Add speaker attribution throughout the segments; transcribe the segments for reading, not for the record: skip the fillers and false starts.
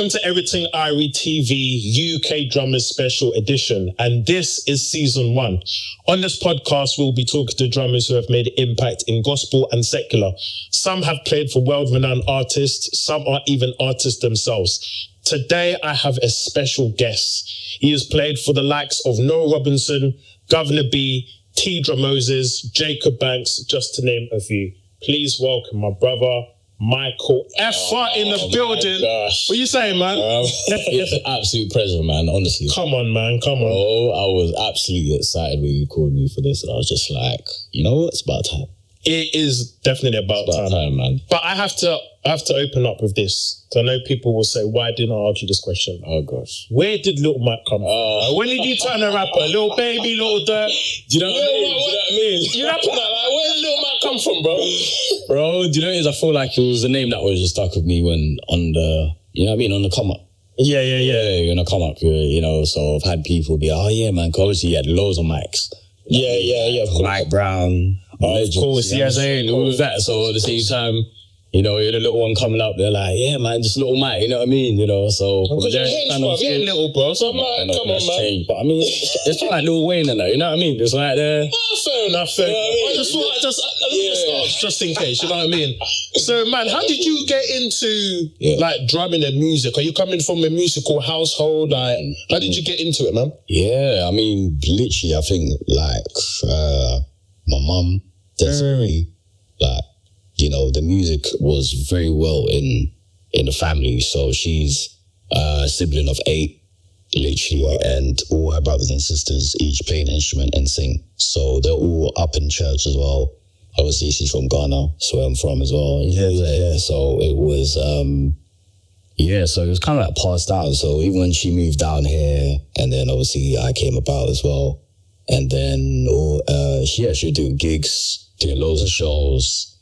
Speaker 1: Welcome to EveryTing Irie TV UK Drummers Special Edition, and this is Season 1. On this podcast, we'll be talking to drummers who have made an impact in gospel and secular. Some have played for world-renowned artists, some are even artists themselves. Today, I have a special guest. He has played for the likes of Noah Robinson, Governor B, T. Moses, Jacob Banks, just to name a few. Please welcome my brother, Michael Efah in the building. What are you saying, man?
Speaker 2: It's an absolute pleasure, man, honestly.
Speaker 1: Come on, man, come on.
Speaker 2: Bro, I was absolutely excited when you called me for this. And I was just like, you know what? It's about time.
Speaker 1: It is definitely about time,
Speaker 2: man.
Speaker 1: But I have to open up with this. So I know people will say, why didn't I ask you this question?
Speaker 2: Oh, gosh.
Speaker 1: Where did Little Mike come from? When did you turn a rapper? Little Baby, Little Dirt?
Speaker 2: Do you know what I mean?
Speaker 1: You rapping that? Like, where did Little Mike come from, bro?
Speaker 2: Bro, do you know what it is? I feel like it was a name that was just stuck with me when on the, you know what I mean, on the come up.
Speaker 1: Yeah.
Speaker 2: You're gonna come up, you know, so I've had people be, oh yeah, man, because obviously he had loads of mics.
Speaker 1: Yeah.
Speaker 2: Mike Brown.
Speaker 1: Of course,
Speaker 2: yeah, saying all of that. So at the same time, you know, you're the little one coming up, they're like, yeah, man, just little Mike, you know what I mean? You know, so
Speaker 1: you're little, bro. So come on, man.
Speaker 2: Changed. But I mean, it's not like Lil Wayne and that, you know what I mean? It's like
Speaker 1: fair enough. Just in case, you know what I mean? So, man, how did you get into like drumming and music? Are you coming from a musical household? Like, how did you get into it, man?
Speaker 2: Yeah, I mean, literally, I think like my mum, definitely, like, you know, the music was very well in the family. So she's a sibling of 8, literally, and all her brothers and sisters each play an instrument and sing. So they're all up in church as well. Obviously, she's from Ghana, so where I'm from as well. Yeah. So it was, so it was kind of like passed down. So even when she moved down here, and then obviously I came about as well. And then she would do gigs, doing loads of shows,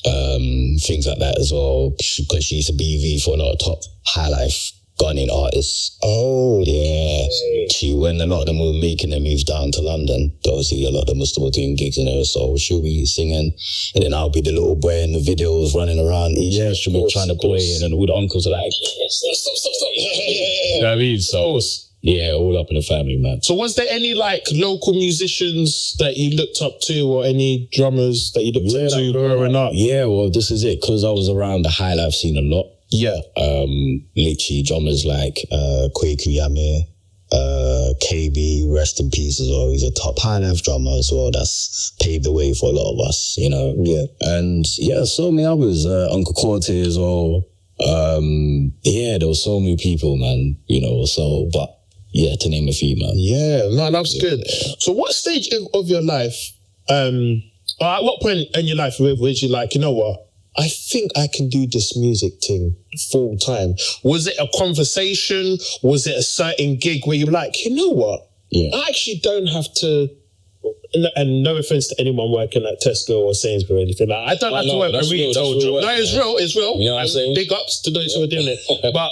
Speaker 2: things like that as well, because she used to BV for a lot of top high life Ghanaian artists.
Speaker 1: Oh,
Speaker 2: yeah. She, when a lot of them were making their moves down to London, obviously a lot of them were still doing gigs in there, so she'll be singing, and then I'll be the little boy in the videos running around each instrument trying to play, and then all the uncles are like, stop. You know what I mean? So, yeah, all up in the family, man.
Speaker 1: So was there any like local musicians that you looked up to, or any drummers that you looked up to growing up?
Speaker 2: Yeah, well, this is it, because I was around the high life scene a lot.
Speaker 1: Yeah.
Speaker 2: Literally drummers like Kwaku Yame, KB, rest in peace as well. He's a top high life drummer as well. That's paved the way for a lot of us, you know.
Speaker 1: Yeah.
Speaker 2: And yeah, so many others, Uncle Corte as well. There were so many people, man, you know, so, but yeah, to name a few, man.
Speaker 1: Yeah, no, that's good. So what stage of your life, at what point in your life where you like, you know what, I think I can do this music thing full time? Was it a conversation? Was it a certain gig where you're like, you know what, I actually don't have to, and no offense to anyone working at Tesco or Sainsbury's or anything, like, I don't have to work a retail job. No, it's real. You know what I'm saying? Big ups to those who are doing it. But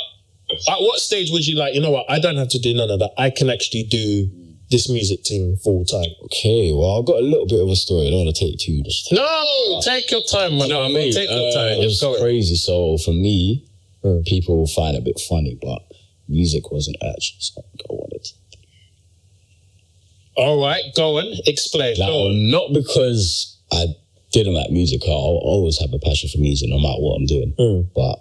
Speaker 1: at what stage was you like, you know what, I don't have to do none of that. I can actually do this music thing full time?
Speaker 2: Okay, well, I've got a little bit of a story. I don't want to take too much time.
Speaker 1: No, take your time, man.
Speaker 2: You know what I mean?
Speaker 1: Take your time.
Speaker 2: It's crazy. So for me, people find it a bit funny, but music wasn't actually something I wanted.
Speaker 1: All right, go on. Explain.
Speaker 2: Not because I didn't like music. I always have a passion for music no matter what I'm doing. But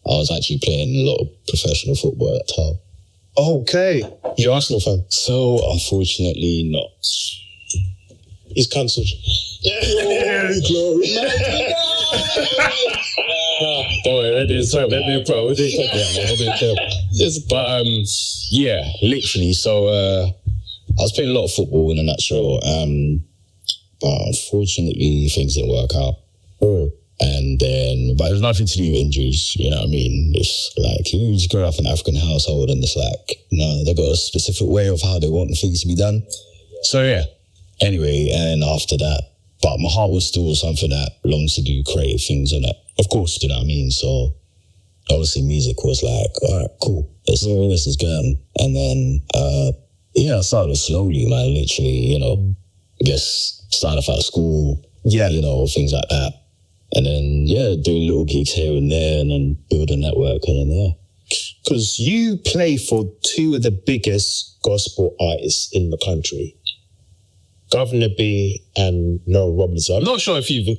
Speaker 2: I was actually playing a lot of professional football at the time.
Speaker 1: Okay. You're Arsenal fan?
Speaker 2: So, unfortunately, not.
Speaker 1: He's cancelled.
Speaker 2: Glory. Don't worry, let me pro. But, yeah, literally. So, I was playing a lot of football in a nutshell. But unfortunately, things didn't work out. And then, but it was nothing to do with injuries, you know what I mean? It's like, you just grow up in an African household and it's like, no, they've got a specific way of how they want things to be done. So yeah, anyway, and after that, but my heart was still something that longs to do creative things and that, of course, you know what I mean? So obviously music was like, all right, cool, let's see where this is going. And then, I started slowly, man, literally, you know, just started out of school, you know, things like that. And then, doing little gigs here and there and then build a network and then,
Speaker 1: because you play for two of the biggest gospel artists in the country, Governor B and Noel Robinson. I'm not sure if you've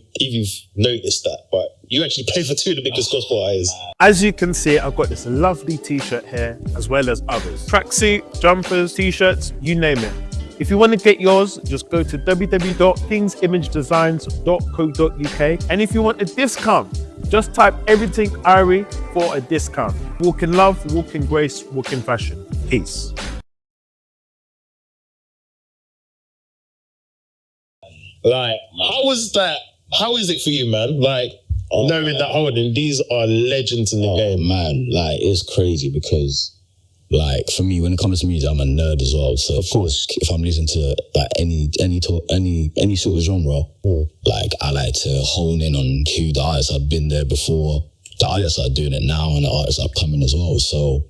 Speaker 1: noticed that, but you actually play for two of the biggest gospel artists.
Speaker 3: As you can see, I've got this lovely t-shirt here, as well as others. Tracksuit, jumpers, t-shirts, you name it. If you want to get yours, just go to www.kingsimagedesigns.co.uk. And if you want a discount, just type EveryTing Irie for a discount. Walk in love, walk in grace, walk in fashion. Peace.
Speaker 1: Like, how was that? How is it for you, man? Like, knowing that, holding, these are legends in the game.
Speaker 2: Man, like, it's crazy because, like, for me, when it comes to music, I'm a nerd as well. So, of course, if I'm listening to, like, any sort of genre, like, I like to hone in on who the artists have been there before, the artists that are doing it now, and the artists that are coming as well. So,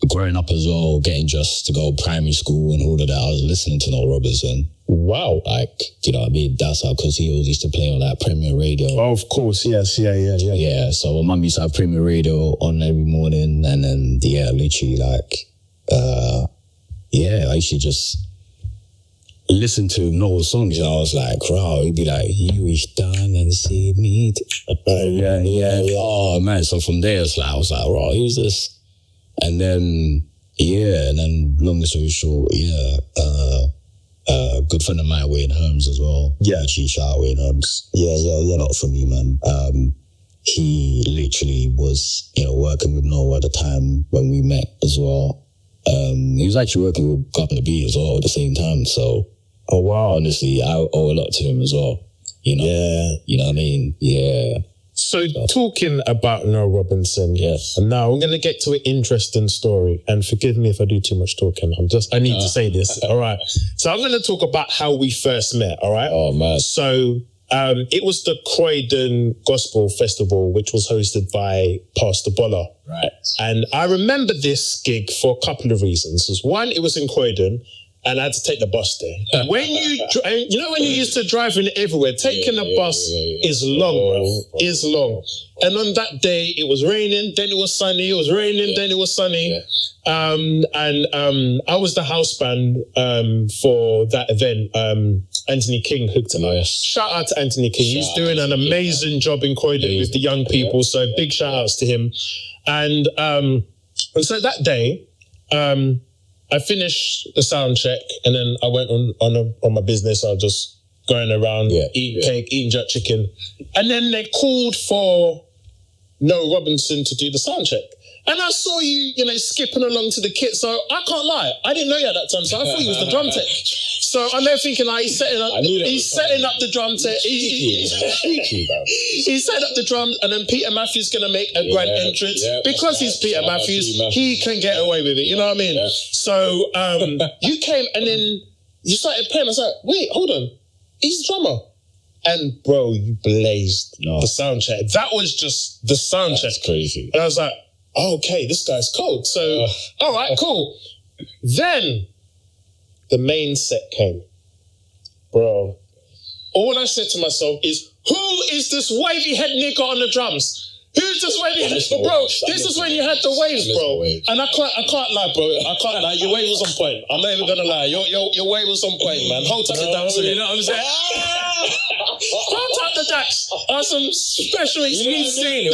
Speaker 2: growing up as well, getting just to go primary school and all of that, I was listening to Noel Robinson.
Speaker 1: Wow.
Speaker 2: Like, you know what I mean? That's how, because he always used to play on that Premier Radio.
Speaker 1: Oh, of course, yes, yeah.
Speaker 2: Yeah, so my mum used to have Premier Radio on every morning, and then, yeah, literally, like, I used to just listen to Noel's songs, and I was like, wow, he'd be like, you wish down and see me. Yeah. Oh, man, so from there, I was like, wow, who's this? And then, long story short, good friend of mine, Wayne Holmes, as well.
Speaker 1: Yeah.
Speaker 2: She shout out Wayne Holmes. Yeah, not for me, man. He literally was, working with Noel at the time when we met as well. He was actually working with Governor B as well at the same time. So, oh wow, honestly, I owe a lot to him as well. You know? Yeah. You know what I mean? Yeah.
Speaker 1: So talking about Noel Robinson,
Speaker 2: yes,
Speaker 1: and now we're going to get to an interesting story, and forgive me if I do too much talking. I need to say this, all right? So I'm going to talk about how we first met, all right?
Speaker 2: Oh, man.
Speaker 1: So it was the Croydon Gospel Festival, which was hosted by Pastor Boller.
Speaker 2: Right.
Speaker 1: And I remember this gig for a couple of reasons. One, it was in Croydon, and I had to take the bus there. When you when you used to drive in everywhere, taking the bus is long, bro. Is long. And on that day, it was raining, then it was sunny, it was raining, then it was sunny. And I was the house band for that event. Anthony King hooked him up. Shout out to Anthony King. He's doing an amazing job in Croydon with the young people. So big shout outs to him. And so that day, I finished the sound check, and then I went on my business. I was just going around, eating cake, eating jerk chicken. And then they called for Noel Robinson to do the sound check. And I saw you, skipping along to the kit. So I can't lie, I didn't know you at that time. So I thought he was the drum tech. So I'm there thinking, like, he's setting up the drum tech. He's setting up the drums, and then Peter Matthews going to make a grand entrance. Because he's Peter Matthews, he can get away with it. You know what I mean? Yeah. So you came, and then you started playing. I was like, wait, hold on. He's the drummer. And bro, you blazed the sound check. That was just the sound check.
Speaker 2: That's crazy.
Speaker 1: And I was like, oh, okay, this guy's cold. So, all right, cool. Then the main set came. Bro, all I said to myself is, who is this wavy head nigga on the drums? Who's this wavy head? But bro, this is when you had the waves, bro. And I can't lie, bro. I can't lie. Your wave was on point. I'm not even gonna lie. Your wave was on point, man. Hold tight the dance, you know what I'm saying? Hold tight the dax. Some special dax thing.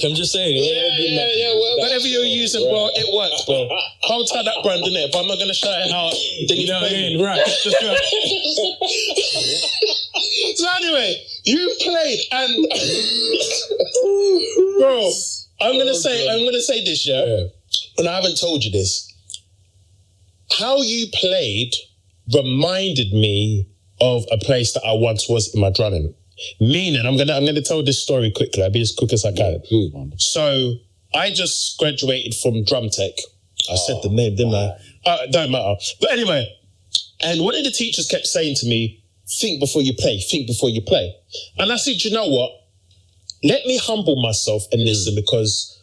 Speaker 2: I'm just saying.
Speaker 1: Yeah. Whatever you're using, bro, it works, bro. Hold tight that brand in it, but I'm not gonna shout it out. You know what I mean? Right. Just right. So anyway, you played, and bro, I'm gonna say this, and I haven't told you this. How you played reminded me of a place that I once was in my drumming. Meaning, I'm gonna tell this story quickly. I'll be as quick as I can. So I just graduated from drum tech. I said the name, didn't I? Don't matter. But anyway, and one of the teachers kept saying to me, think before you play, think before you play. And I said, you know what? Let me humble myself and listen, because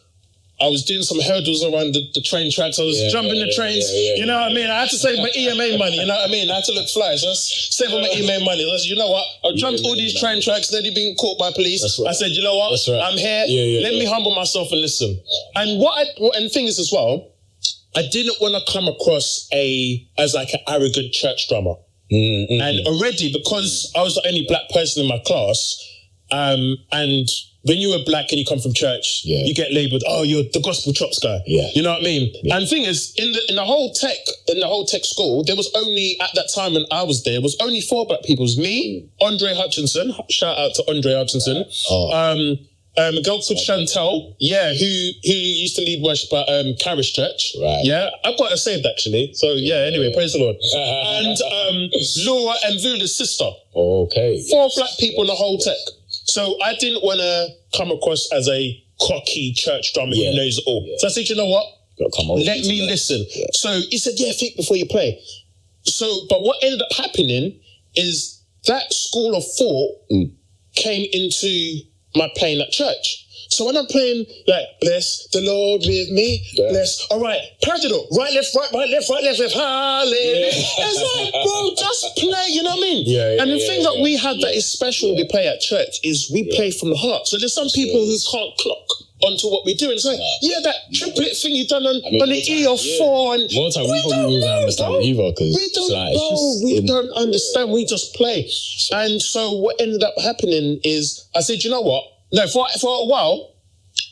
Speaker 1: I was doing some hurdles around the train tracks. I was jumping the trains. You know what I mean? I had to save my EMA money. You know what I mean? I had to look fly. So I was saving my EMA money. I was, you know what? I jumped all these train tracks. Then being caught by police. I said, you know what? I'm here. Let me humble myself and listen. And and the thing is as well, I didn't want to come across as like an arrogant church drummer. And already, because I was the only black person in my class, and when you were black and you come from church, you get labelled, oh, you're the gospel chops guy. You know what I mean? And the thing is, in the whole tech school, there was only, at that time when I was there, was only 4 black people. It was me, Andre Hutchinson, shout out to Andre Hutchinson, a girl called Chantel, who used to lead worship at Carish Church. Yeah, I've got her saved actually. So anyway, praise the Lord. And Laura and Vula's sister. 4 black people in the whole tech. So I didn't want to come across as a cocky church drummer who knows it all. So I said, you know what? Let me listen. So he said, think before you play. So, but what ended up happening is that school of thought came into my playing at church. So when I'm playing, like, bless the Lord with me, bless, all right, paradiddle, right, left, hallelujah. It's like, bro, just play, you know what I mean? And the thing that we have that is special when we play at church is we play from the heart. So there's some people who can't clock onto what we do. And it's like, that triplet thing you done on the E of 4. And
Speaker 2: more time we probably don't understand it either.
Speaker 1: We don't understand, we just play. And so what ended up happening is, I said, you know what? No, for a while,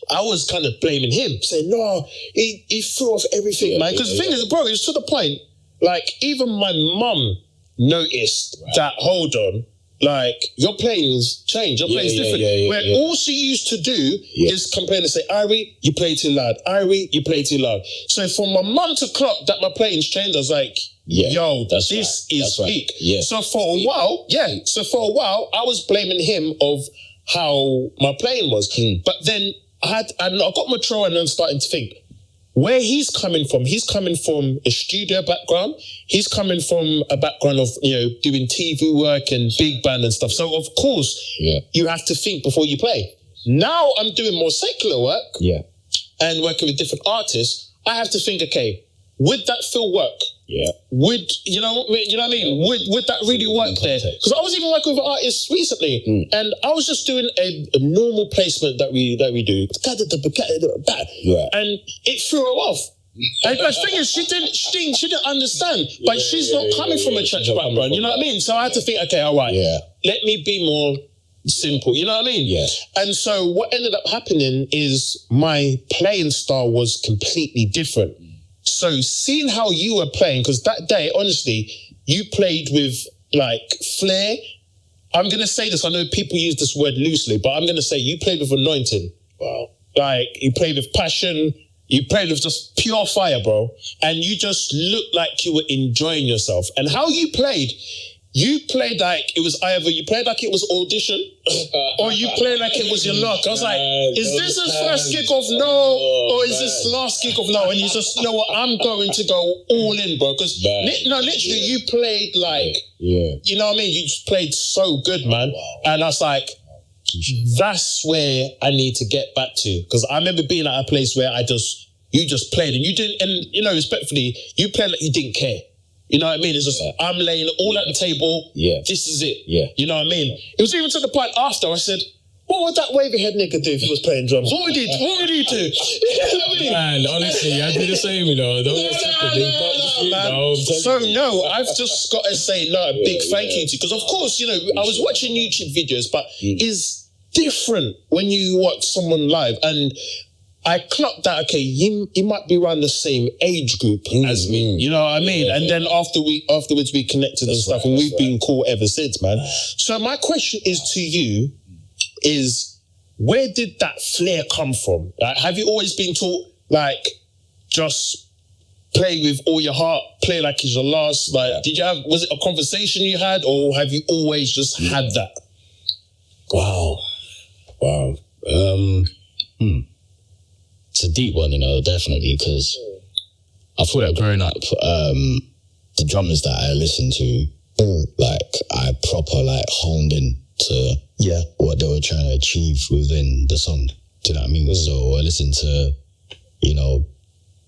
Speaker 1: I was kind of blaming him, saying, no, he threw off everything, man. Because the thing is, bro, it's to the point, like, even my mum noticed that, hold on, like, your playing's changed, your playing's different. Where all she used to do is complain and say, Irie, you play too loud. Irie, you play too loud. So for my mum to clock that my playing's changed, I was like, this is peak. So for a while, I was blaming him of how my playing was. But then I got mature and then starting to think, where he's coming from a studio background. He's coming from a background of, doing TV work and big band and stuff. So of course, you have to think before you play. Now I'm doing more secular work and working with different artists. I have to think, okay, would that still work? Would, you know what I mean? Would that really work there? Because I was even working with artists recently and I was just doing a normal placement that we do. And it threw her off. And the thing is, she didn't understand, but she's not coming from a church background, you know what I mean? So I had to think, okay, all right, let me be more simple, you know what I mean? And so what ended up happening is my playing style was completely different. So seeing how you were playing, because that day, honestly, you played with like flair. I'm going to say this, I know people use this word loosely, but I'm going to say you played with anointing. Wow. Like you played with passion, you played with just pure fire, bro. And you just looked like you were enjoying yourself. And how you played like it was either you played like it was audition or you played like it was your luck. I was like, is this his first gig of no or is this last gig of no? And you just, you know what, I'm going to go all in, bro. Because literally you played like, you know what I mean? You just played so good, man. And I was like, that's where I need to get back to. Because I remember being at a place where you just played and you didn't, and you know, respectfully, you played like you didn't care. You know what I mean? It's just, I'm laying all at the table. This is it. You know what I mean? It was even to the point after I said, what would that wavy head nigga do if he was playing drums? What would he do? You know what I mean?
Speaker 2: Man, honestly, I do the same, you know.
Speaker 1: So no, I've just got to say a big thank you to, because of course, you know, I was watching YouTube videos, but it's different when you watch someone live. And I clocked that, okay, you might be around the same age group as me. You know what I mean? And then afterwards we connected and stuff, and we've been cool ever since, man. So my question is to you is, where did that flair come from? Like, have you always been taught, like, just play with all your heart, play like it's your last? Like, was it a conversation you had, or have you always just had that?
Speaker 2: Wow. It's a deep one, you know, definitely, because I thought that growing up, the drummers that I listened to, like, I proper, like, honed in to what they were trying to achieve within the song. Do you know what I mean? So I listened to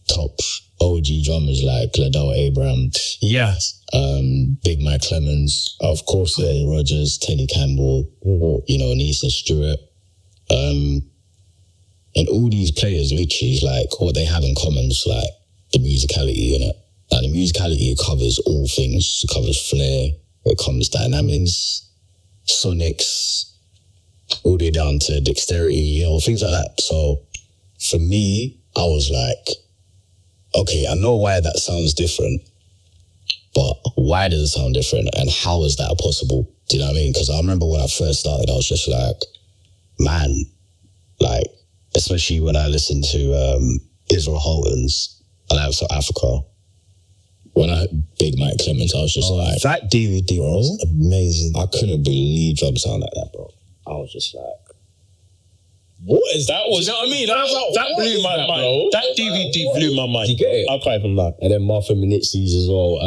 Speaker 2: top OG drummers like Liddell Abraham, Big Mike Clemens, of course, Rogers, Teddy Campbell, and Easton Stewart. And all these players literally, like, what they have in common is like the musicality, innit? Like, the musicality covers all things. It covers flair, it covers dynamics, sonics, all the way down to dexterity, things like that. So for me, I was like, okay, I know why that sounds different, but why does it sound different? And how is that possible? Do you know what I mean? Because I remember when I first started, I was just like, man, like, especially when I listened to Israel Houghton's Alive South Africa, when I heard Big Mike Clemens, I was just like,
Speaker 1: that DVD was amazing.
Speaker 2: I couldn't believe drum sound like that, bro. I was just like,
Speaker 1: what is that?
Speaker 2: You know what I mean?
Speaker 1: That blew my mind.
Speaker 2: Bro?
Speaker 1: That DVD blew my mind.
Speaker 2: You get it?
Speaker 1: I can't even lie.
Speaker 2: And then Martha Minitzi's as well.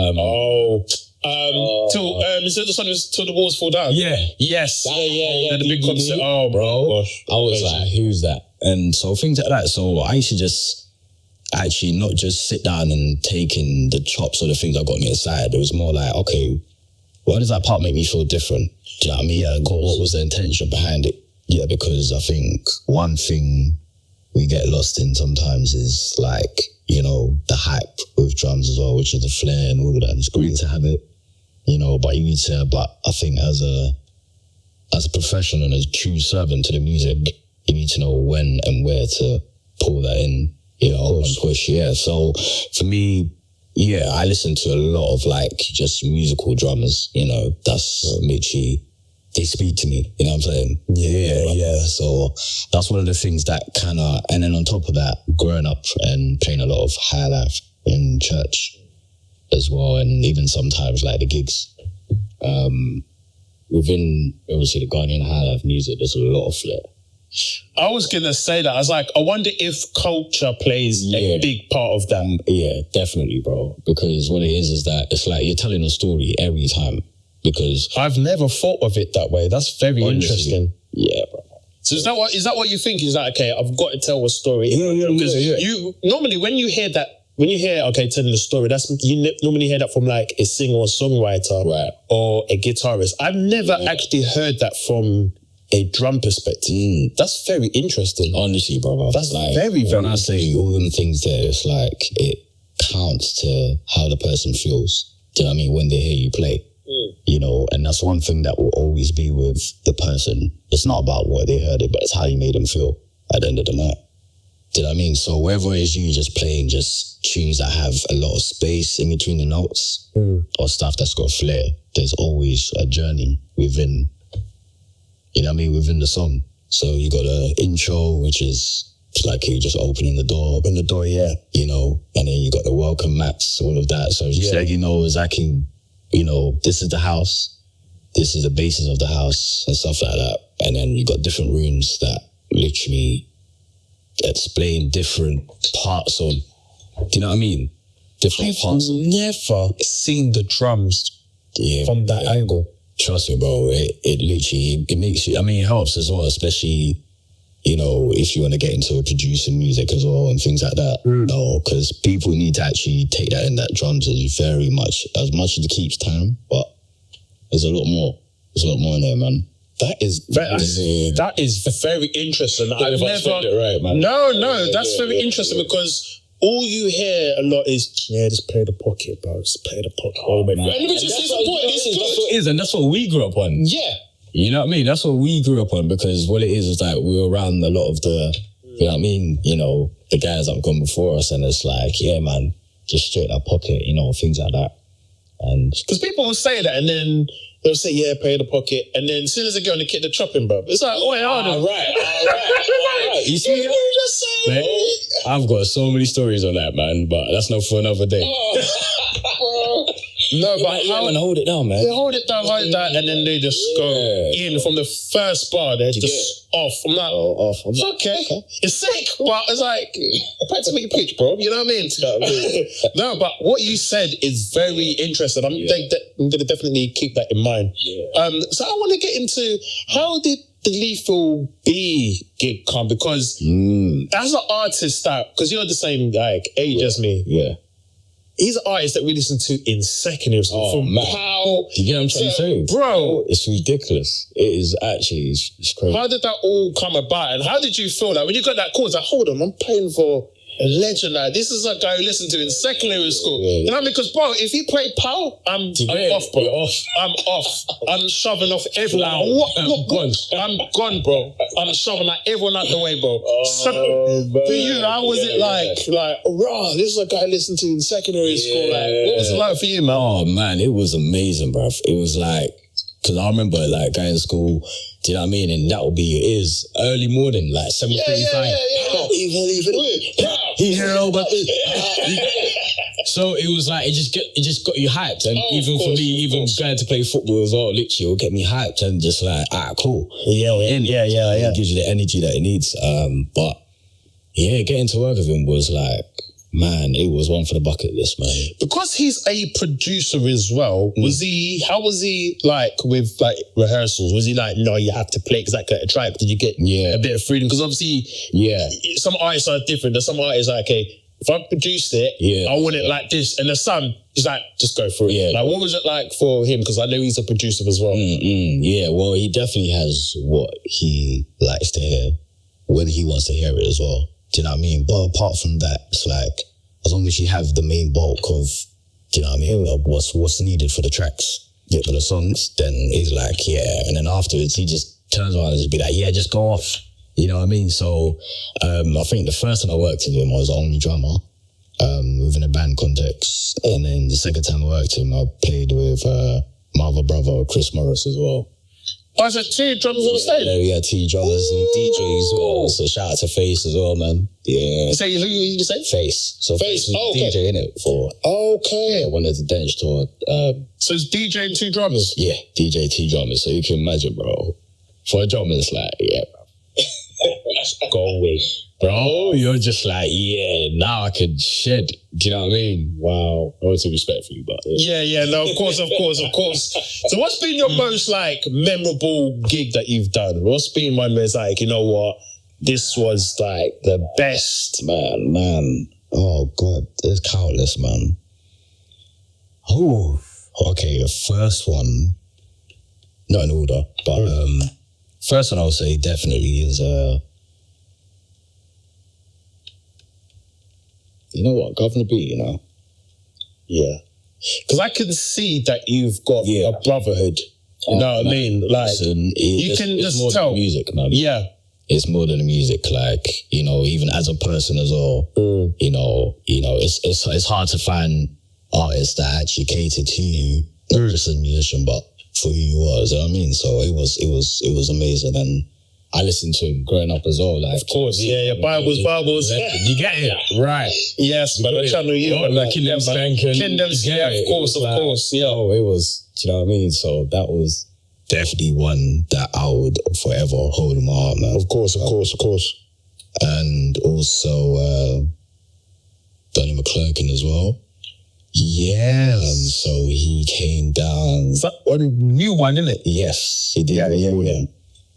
Speaker 1: Is it the song was Till the Walls Fall Down?
Speaker 2: Yeah.
Speaker 1: Yes.
Speaker 2: Yeah.
Speaker 1: The big concert. Oh,
Speaker 2: bro.
Speaker 1: Gosh.
Speaker 2: I was like, who's that? And so things like that. So I used to just actually not just sit down and take in the chops or the things that got me inside. It was more like, okay, why does that part make me feel different? Do you know what I mean? Yeah, what was the intention behind it? Yeah, because I think one thing we get lost in sometimes is like, the hype with drums as well, which is the flair and all of that. It's great to have it, but I think as a professional and as a true servant to the music, you need to know when and where to pull that in, and push. Yeah. So for me, I listen to a lot of like just musical drummers, that's literally, they speak to me, you know what I'm saying? Yeah. So that's one of the things that kind of, and then on top of that, growing up and playing a lot of high life in church as well, and even sometimes like the gigs. Within, obviously, the Ghanaian high life music, there's a lot of flair.
Speaker 1: I was going to say that. I was like, I wonder if culture plays a big part of that.
Speaker 2: Yeah, definitely, bro. Because what it is that it's like you're telling a story every time. Because
Speaker 1: I've never thought of it that way. That's very interesting.
Speaker 2: Yeah, bro.
Speaker 1: So is that what you think? Is that, okay, I've got to tell a story? Because you normally when you hear telling a story, normally hear that from like a singer or songwriter,
Speaker 2: right,
Speaker 1: or a guitarist. I've never actually heard that from a drum perspective. That's very interesting.
Speaker 2: Honestly, brother.
Speaker 1: That's
Speaker 2: like,
Speaker 1: very, very
Speaker 2: when I say all them things there, it's like it counts to how the person feels. Do you know what I mean? When they hear you play. And that's one thing that will always be with the person. It's not about what they heard it, but it's how you made them feel at the end of the night. Do you know what I mean? So whether it's you just playing just tunes that have a lot of space in between the notes or stuff that's got flair, there's always a journey within, within the song. So you got an intro, which is like you just opening the door, and then you got the welcome mats, all of that. So it's like, exactly, this is the house, this is the basis of the house and stuff like that. And then you got different rooms that literally explain different parts of, do you know what I mean? Different parts.
Speaker 1: I've never seen the drums from that angle.
Speaker 2: Trust me, bro. It literally, it makes you, it helps as well, especially, if you want to get into producing music as well and things like that. No, because people need to actually take that in, that drums is very much, as much as it keeps time, but there's a lot more. There's a lot more in there, man.
Speaker 1: That is very interesting. I've never it right, man. No, that's very interesting because all you hear a lot is just play the pocket, bro. Just play the pocket.
Speaker 2: Oh man. That's what it is, and that's what we grew up on.
Speaker 1: Yeah.
Speaker 2: You know what I mean? That's what we grew up on, because what it is like we were around a lot of the, you know what I mean? The guys that have gone before us, and it's like, yeah, man, just straight that pocket, things like that. And
Speaker 1: because people will say that, and then they'll say, yeah, play the pocket, and then as soon as they get on the kit, they're chopping, bro. It's like, oh, yeah, hold on.
Speaker 2: All right. You see,
Speaker 1: you just say,
Speaker 2: I've got so many stories on that, man, but that's not for another day.
Speaker 1: No, but
Speaker 2: man, hold it down, man.
Speaker 1: They hold it down, and then they just go in from the first bar. They're just off. I'm like, off. I'm like, okay. It's sick, but it's like, practice what you preach, bro. You know what I mean? No, but what you said is very interesting. I'm gonna definitely keep that in mind. So I want to get into how did the Lethal B gig come? Because as an artist because you're the same like age as me.
Speaker 2: Yeah.
Speaker 1: He's an artist that we listen to in secondary school. From Pow.
Speaker 2: Do you get what I'm trying to say?
Speaker 1: Bro.
Speaker 2: It's ridiculous. It is actually, it's crazy.
Speaker 1: How did that all come about? And how did you feel like when you got that call? It's like, hold on, I'm playing for a legend. Like, this is a guy who listened to in secondary school.
Speaker 2: Yeah.
Speaker 1: You know, because bro, if he played Pow, I'm off, bro. I'm off. I'm shoving off everyone. I'm gone, bro. I'm shoving like everyone out the way, bro. So, for you, how was it like, raw, this is a guy I listened to in secondary school. Like, what was it like for you, man?
Speaker 2: Oh man, it was amazing, bruv. It was like, because I remember like going to school, do you know what I mean? And that would be early morning, like 7:35. So it was like it just got you hyped, and even for me, even going to play football as well, literally, it would get me hyped and just like, cool.
Speaker 1: Yeah.
Speaker 2: It gives you the energy that it needs. But yeah, getting to work with him was like, man, it was one for the bucket list, man.
Speaker 1: Because he's a producer as well, how was he like with like rehearsals? Was he like, no, you have to play exactly a track? Did you get a bit of freedom? Because obviously, some artists are different. There's some artists like, okay, if I produced it, I want it like this. And there's some, just like, just go for it. Yeah. Like, what was it like for him? Because I know he's a producer as well.
Speaker 2: Yeah, well, he definitely has what he likes to hear when he wants to hear it as well. Do you know what I mean? But apart from that, it's like, as long as you have the main bulk of, do you know what I mean, of what's needed for the tracks, for the songs, then he's like, yeah. And then afterwards, he just turns around and just be like, yeah, just go off. You know what I mean? So I think the first time I worked with him, I was the only drummer within a band context. And then the second time I worked with him, I played with my other brother, Chris Morris, as well.
Speaker 1: Oh, so 2 drummers on the stage?
Speaker 2: Yeah, we had 2 drummers and DJs as well. So shout out to Face as well, man. Yeah.
Speaker 1: Who you say?
Speaker 2: Face. So
Speaker 1: Face
Speaker 2: was DJ in it for one of the dance tour.
Speaker 1: So it's DJ and 2 drummers?
Speaker 2: Yeah, DJ 2 drummers. So you can imagine, bro. For a drummer, it's like, yeah, bro. Let's go away. Bro, you're just like, yeah, now I can shed. Do you know what I mean? Wow. I want to respect for you, but
Speaker 1: yeah, no, of course. So what's been your most like memorable gig that you've done? What's been one where it's like, you know what, this was like the best?
Speaker 2: Man. Oh God, there's countless, man. Oh, okay, the first one, not in order, but first one I'll say definitely is you know what, Governor B, you know?
Speaker 1: Yeah. Because I can see that you've got a brotherhood. You know what I mean? Like,
Speaker 2: listen,
Speaker 1: you can
Speaker 2: it's
Speaker 1: just
Speaker 2: more
Speaker 1: tell.
Speaker 2: Than the music, man.
Speaker 1: Yeah.
Speaker 2: It's more than the music, like, you know, even as a person as well, you know, it's hard to find artists that actually cater to you, not just as a musician, but for who you are, you know what I mean? So it was amazing, and I listened to him growing up as well. Like,
Speaker 1: of course, Bibles.
Speaker 2: You get it, right?
Speaker 1: Yes, but I channel you on
Speaker 2: like Kingdom Spanking.
Speaker 1: Of course, yeah.
Speaker 2: Oh, it was. Do you know what I mean? So that was definitely one that I would forever hold in my heart, man.
Speaker 1: Of course.
Speaker 2: And also Donnie McClurkin as well.
Speaker 1: Yeah.
Speaker 2: So he came down.
Speaker 1: Is that a new one, isn't it?
Speaker 2: Yes, he did.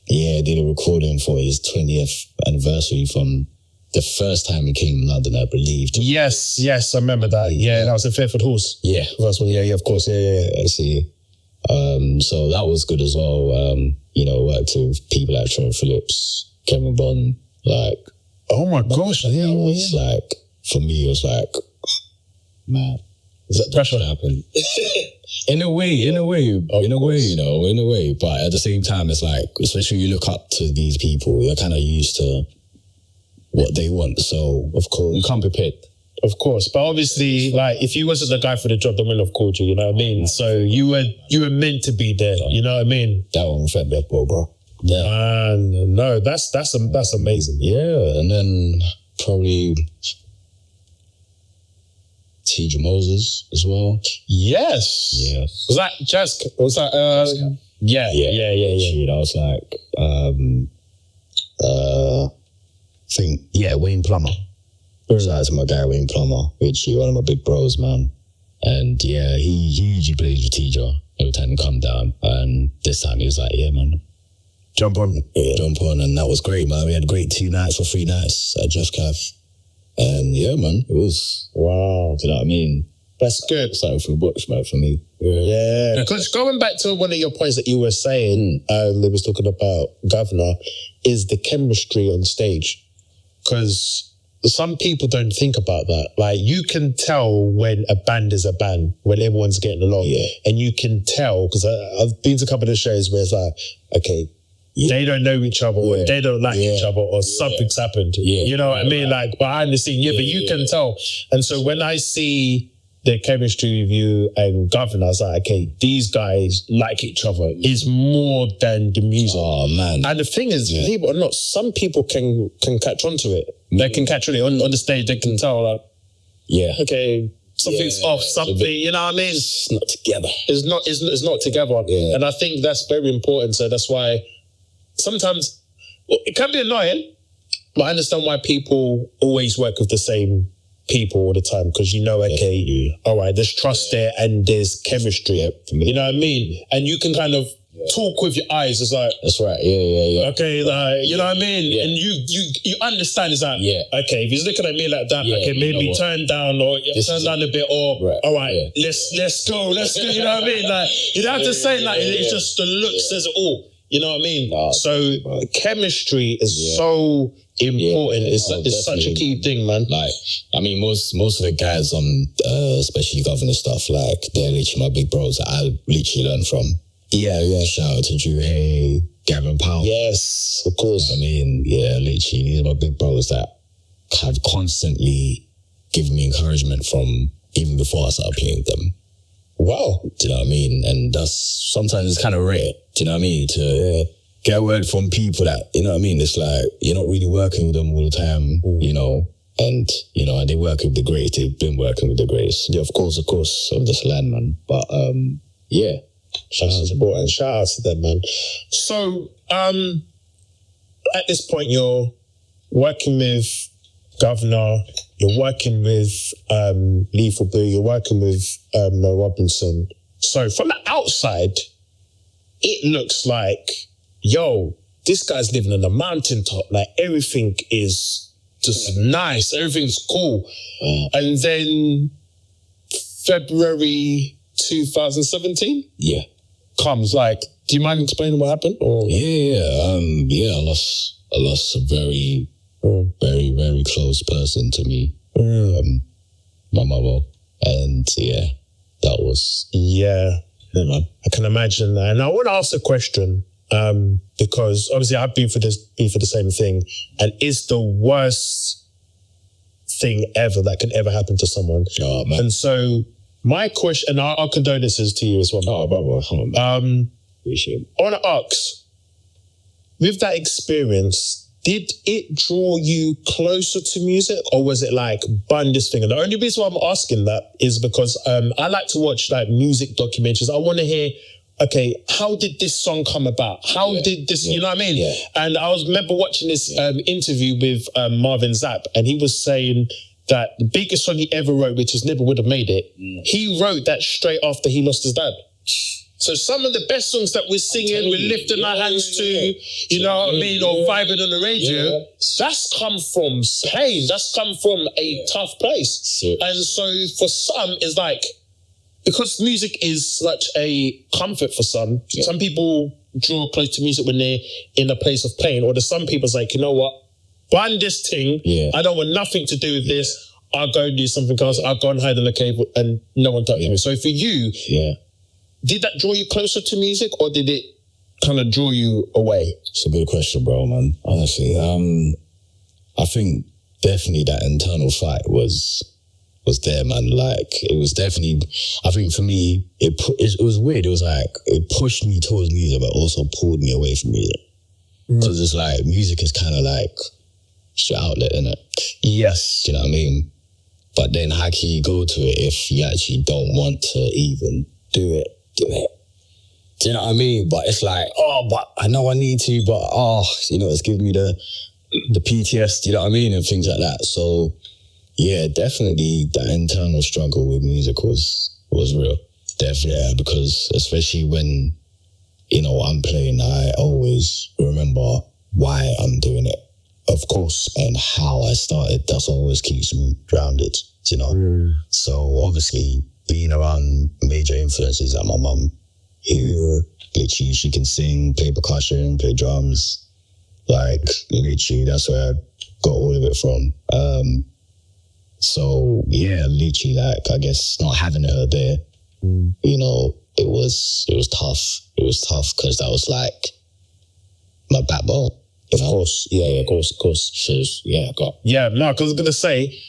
Speaker 2: Yeah, did a recording for his 20th anniversary from the first time he came in London, I believe.
Speaker 1: Yes, I remember that. Yeah, that was in Fairford Horse.
Speaker 2: Yeah.
Speaker 1: First one, yeah, of course. Yeah.
Speaker 2: I see. So that was good as well. You know, worked with people like Trent Phillips, Kevin Bond, like...
Speaker 1: Oh my gosh. Yeah.
Speaker 2: It's like, for me, it was like, man,
Speaker 1: is that pressure
Speaker 2: happened? In a way, you know, but at the same time, it's like, especially you look up to these people, you're kind of used to what they want. So, of course, you can't be prepared.
Speaker 1: Of course. But obviously, like, if you wasn't the guy for the job, they wouldn't have called you, you know what I mean? So you were meant to be there, you know what I mean?
Speaker 2: That one fed me up, bro.
Speaker 1: Yeah. No, that's amazing.
Speaker 2: Yeah, and then probably T.J. Moses as well.
Speaker 1: Yes. Was that Jessica? Was that Yeah.
Speaker 2: I was like I think Wayne Plummer. Shout out to my guy Wayne Plummer, which one of my big bros, man. And yeah, he usually plays with TJ every time he come down. And this time he was like, yeah, man,
Speaker 3: jump on.
Speaker 2: Jump on, and that was great, man. We had great 2 nights or 3 nights at Just Cav. And yeah, man, it was, wow, do you know what I mean?
Speaker 1: That's good.
Speaker 2: Something for books, man, for me.
Speaker 1: Yeah. Because going back to one of your points that you were saying, we was talking about Governor, is the chemistry on stage. Because some people don't think about that. Like, you can tell when a band is a band, when everyone's getting along. Yeah. And you can tell, because I've been to a couple of shows where it's like, okay, they don't know each other, or they don't like each other, or something's happened. You know what I mean? Like behind the scene, but you can tell. And so when I see the chemistry with you and Governor, I was like, okay, these guys like each other. It's more than the music.
Speaker 2: Oh, man.
Speaker 1: And the thing is, believe it or not, some people can catch on to it. They can catch on it on the stage. They can tell, like, okay, something's off, something, you know what I mean?
Speaker 2: It's not together.
Speaker 1: It's not together. Yeah. And I think that's very important. So that's why sometimes it can be annoying, but I understand why people always work with the same people all the time, because you know, okay, all right, there's trust there and there's chemistry. You know what I mean? And you can kind of talk with your eyes. It's like,
Speaker 2: that's right. Yeah.
Speaker 1: Okay, like, you know what I mean? And you understand. It's like, okay, if he's looking at me like that, okay, maybe turn down or turn down a bit, or all right, let's go. You know what I mean? Like, you don't have to say that. It's just the look says it all. You know what I mean? So chemistry is so important. It's such a key thing, man.
Speaker 2: Like, I mean, most of the guys on, especially Governor stuff, like, they're literally my big bros that I literally learned from. Shout out to Drew Hay, Gavin Powell.
Speaker 1: Yes, of course.
Speaker 2: I mean, literally, these are my big bros that have constantly given me encouragement from even before I started playing with them.
Speaker 1: Wow.
Speaker 2: Do you know what I mean? And that's sometimes it's kind of rare, do you know what I mean? To get a word from people that, you know what I mean? It's like, you're not really working with them all the time, you know, and, you know, and they work with the greats. They've been working with the greats. Yeah, of course, of this land, man. But,
Speaker 1: that's important. Shout out to them, man. So, at this point, you're working with Governor, you're working with Lethal Boo, you're working with Mo Robinson. So from the outside, it looks like, yo, this guy's living on a mountaintop. Like, everything is just nice. Everything's cool. And then February 2017 comes. Like, do you mind explaining what happened? Or?
Speaker 2: I lost a very, very, very close person to me. My mother. And that was...
Speaker 1: I can imagine that. And I want to ask a question, because obviously I've been for the same thing, and it's the worst thing ever that can ever happen to someone.
Speaker 2: Oh, man.
Speaker 1: And so my question, and our condolences to you as well.
Speaker 2: Oh, brother. Appreciate it.
Speaker 1: I want to ask, with that experience, did it draw you closer to music, or was it like, bun this thing? And the only reason why I'm asking that is because I like to watch like music documentaries. I want to hear, okay, how did this song come about? How did this, you know what I mean? Yeah. And I remember watching this interview with Marvin Zapp, and he was saying that the biggest song he ever wrote, which was Never Would Have Made It, he wrote that straight after he lost his dad. So some of the best songs that we're singing, we're lifting our hands to, you know what I mean, or vibing on the radio, that's come from pain. That's come from a tough place. And so for some, it's like, because music is such a comfort for some people draw close to music when they're in a place of pain, or there's some people's like, you know what, ban this thing, I don't want nothing to do with this, I'll go and do something else, I'll go and hide in the cave and no one touches me. So for you, did that draw you closer to music, or did it kind of draw you away?
Speaker 2: It's a good question, bro, man. Honestly, I think definitely that internal fight was there, man. Like, it was definitely, I think for me, it was weird. It was like, it pushed me towards music, but also pulled me away from music. Because it's like, music is kind of like your outlet, innit?
Speaker 1: Yes.
Speaker 2: Do you know what I mean? But then how can you go to it if you actually don't want to even do it? Do you know what I mean? But it's like, but I know I need to, but you know, it's giving me the PTSD, you know what I mean? And things like that. So yeah, definitely that internal struggle with music was real. Definitely, because especially when I'm playing, I always remember why I'm doing it, of course, and how I started. That's what always keeps me grounded, So obviously being around major influences like my mum, who literally she can sing, play percussion, play drums, like literally that's where I got all of it from. So yeah, literally, like I guess not having her there, it was tough. It was tough because that was like my backbone.
Speaker 1: Of course.
Speaker 2: Yeah, of course. I got.
Speaker 1: Yeah, no, because I was going to say,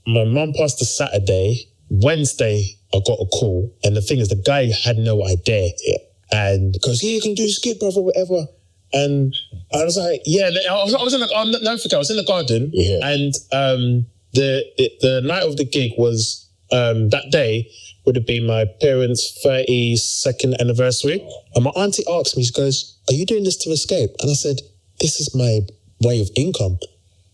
Speaker 1: my mum passed the Saturday. Wednesday, I got a call. And the thing is, the guy had no idea. Yeah. And because, you can do skit, brother, whatever. And I was like, yeah, I was in the garden.
Speaker 2: Yeah.
Speaker 1: And the night of the gig was, that day would have been my parents' 32nd anniversary. And my auntie asked me, she goes, are you doing this to escape? And I said, this is my way of income.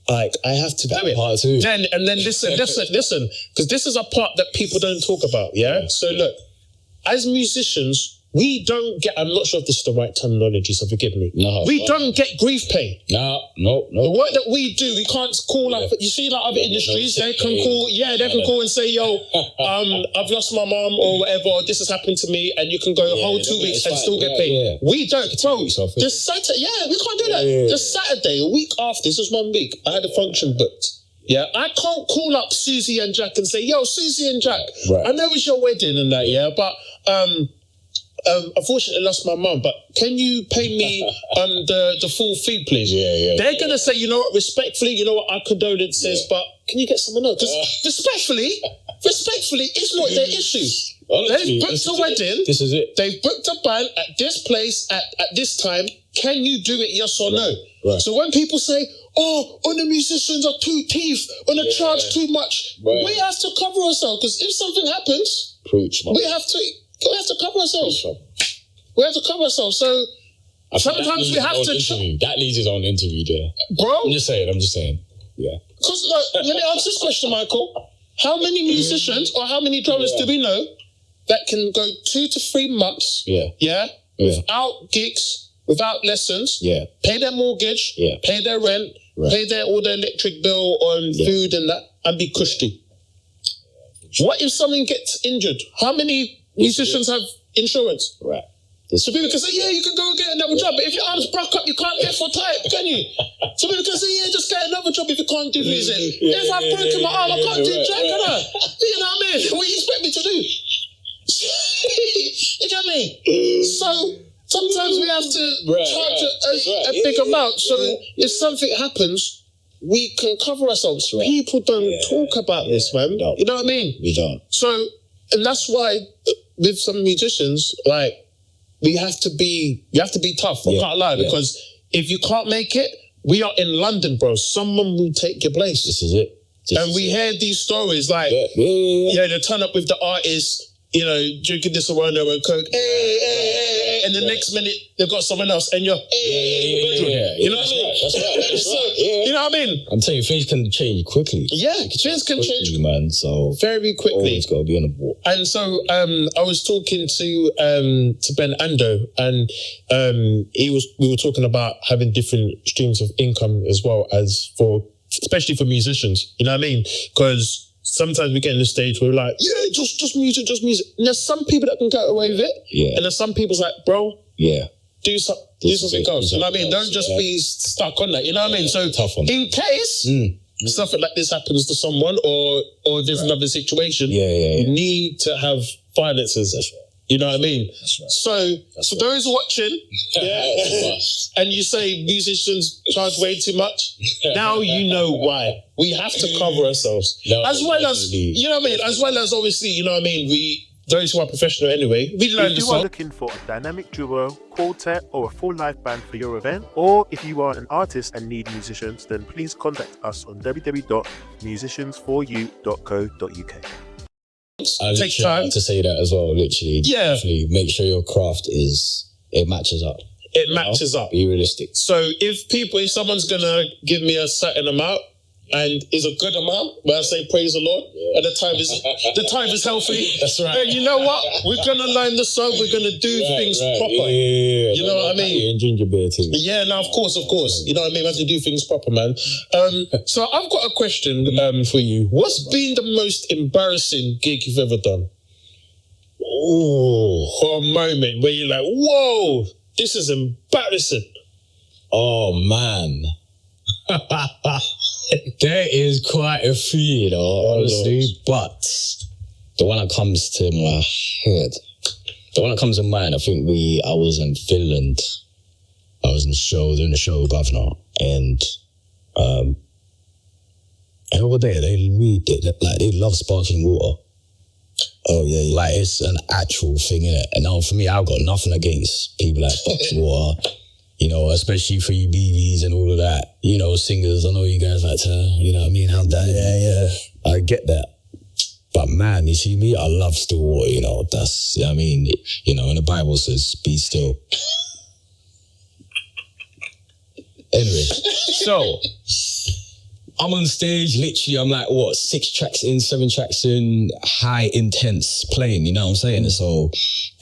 Speaker 1: Like, I have to do it.
Speaker 2: Part too.
Speaker 1: And then listen, because this is a part that people don't talk about, yeah? So look, as musicians, we don't get, I'm not sure if this is the right terminology, so forgive me.
Speaker 2: No.
Speaker 1: We don't get grief pay.
Speaker 2: No.
Speaker 1: The work that we do, we can't call up, you see like other industries, they can call and say, yo, I've lost my mum or whatever, this has happened to me, and you can go a whole 2 weeks and still get paid.
Speaker 2: Yeah.
Speaker 1: We don't. Bro, this Saturday, we can't do that.
Speaker 2: Yeah.
Speaker 1: The Saturday, a week after, this was 1 week, I had a function booked. Yeah, I can't call up Susie and Jack and say, yo, Susie and Jack,
Speaker 2: right.
Speaker 1: I know it's your wedding and that, but unfortunately, I lost my mum, but can you pay me the full fee, please?
Speaker 2: Yeah.
Speaker 1: They're going to say, you know what, respectfully, you know what, our condolences, but can you get someone else? Because respectfully, it's not their issue.
Speaker 2: Honestly,
Speaker 1: they've booked a wedding.
Speaker 2: This is it.
Speaker 1: They've booked a band at this place at this time. Can you do it, yes or no?
Speaker 2: Right.
Speaker 1: So when people say, on the musicians are too teeth, on the charge too much, we have to cover ourselves, because if something happens, we have to cover ourselves. We have to cover ourselves. So sometimes we have to.
Speaker 2: That needs his own interview there.
Speaker 1: Bro.
Speaker 2: I'm just saying. Yeah.
Speaker 1: Because let me answer this question, Michael. How many musicians or how many drummers do we know that can go 2 to 3 months?
Speaker 2: Yeah.
Speaker 1: Without gigs, without lessons.
Speaker 2: Yeah.
Speaker 1: Pay their mortgage.
Speaker 2: Yeah.
Speaker 1: Pay their rent. Right. Pay all their electric bill on food and that, and be cushy. What if someone gets injured? How many musicians have insurance?
Speaker 2: Right.
Speaker 1: So people can say, you can go and get another job, but if your arms broke up, you can't get for type, can you? So people can say, just get another job if you can't do music. If I've broken my arm, I can't do jack, can I? You know what I mean? What do you expect me to do? You know what I mean? So sometimes we have to charge a big amount. So if something happens, we can cover ourselves. People don't talk about this, man. You know what I mean?
Speaker 2: We don't.
Speaker 1: So, and that's why with some musicians, like, you have to be tough. I can't lie, because if you can't make it, we are in London, bro. Someone will take your place.
Speaker 2: This is it.
Speaker 1: And we hear these stories like, they turn up with the artist, drinking this Arona and Coke, and the next minute they've got someone else, and you're, you know what I mean?
Speaker 2: That's right.
Speaker 1: So, you know what I mean?
Speaker 2: I'm telling you, things can change quickly.
Speaker 1: Yeah, things can change,
Speaker 2: man. So
Speaker 1: very quickly.
Speaker 2: Always got to be on the ball.
Speaker 1: And so I was talking to Ben Ando, and we were talking about having different streams of income as well, as especially for musicians. You know what I mean? Because sometimes we get in the stage where we're like, just music. And there's some people that can get away with it. Yeah. And there's some people's like, bro, do something else. You know what I mean? Don't just be stuck on that. You know what I mean? So in case something like this happens to someone or there's another situation, you need to have finances. That's right. You know what I mean? That's right. So those watching, and you say musicians charge way too much, now you know why. We have to cover ourselves. As well as, you know what I mean? As well as obviously, you know what I mean? Those who are professional anyway, we learn the
Speaker 3: If you
Speaker 1: song.
Speaker 3: are looking for a dynamic duo, quartet, or a full live band for your event, or if you are an artist and need musicians, then please contact us on www.musiciansforyou.co.uk.
Speaker 1: Take time
Speaker 2: to say that as well. Literally, make sure your craft matches up.
Speaker 1: It matches up.
Speaker 2: Be realistic.
Speaker 1: So if someone's gonna give me a certain amount, and is a good amount. When I say praise the Lord, and the tithe is healthy.
Speaker 2: That's right.
Speaker 1: And you know what? We're gonna line this up. We're gonna do things proper.
Speaker 2: Yeah.
Speaker 1: You know what I mean?
Speaker 2: And ginger beer thing.
Speaker 1: Yeah, no, of course. You know what I mean? We have to do things proper, man. So I've got a question for you. What's been the most embarrassing gig you've ever done? Or a moment where you're like, whoa, this is embarrassing.
Speaker 2: Oh, man. There is quite a few, you know, honestly. But the one that comes to my head, the one that comes to mind, I was in Finland. I was doing the show with Governor, and over there they love sparkling water. Oh yeah, like it's an actual thing, innit? And now for me, I've got nothing against people like boxing water, you know, especially for you BBs and all of that, you know, singers. I know you guys like to, you know what I mean, have that. Yeah, I get that. But man, you see me, I love still water, you know, that's, I mean, you know, and the Bible says, be still. Anyway, so I'm on stage, literally, I'm like, 7 tracks in, high intense playing, you know what I'm saying? And so,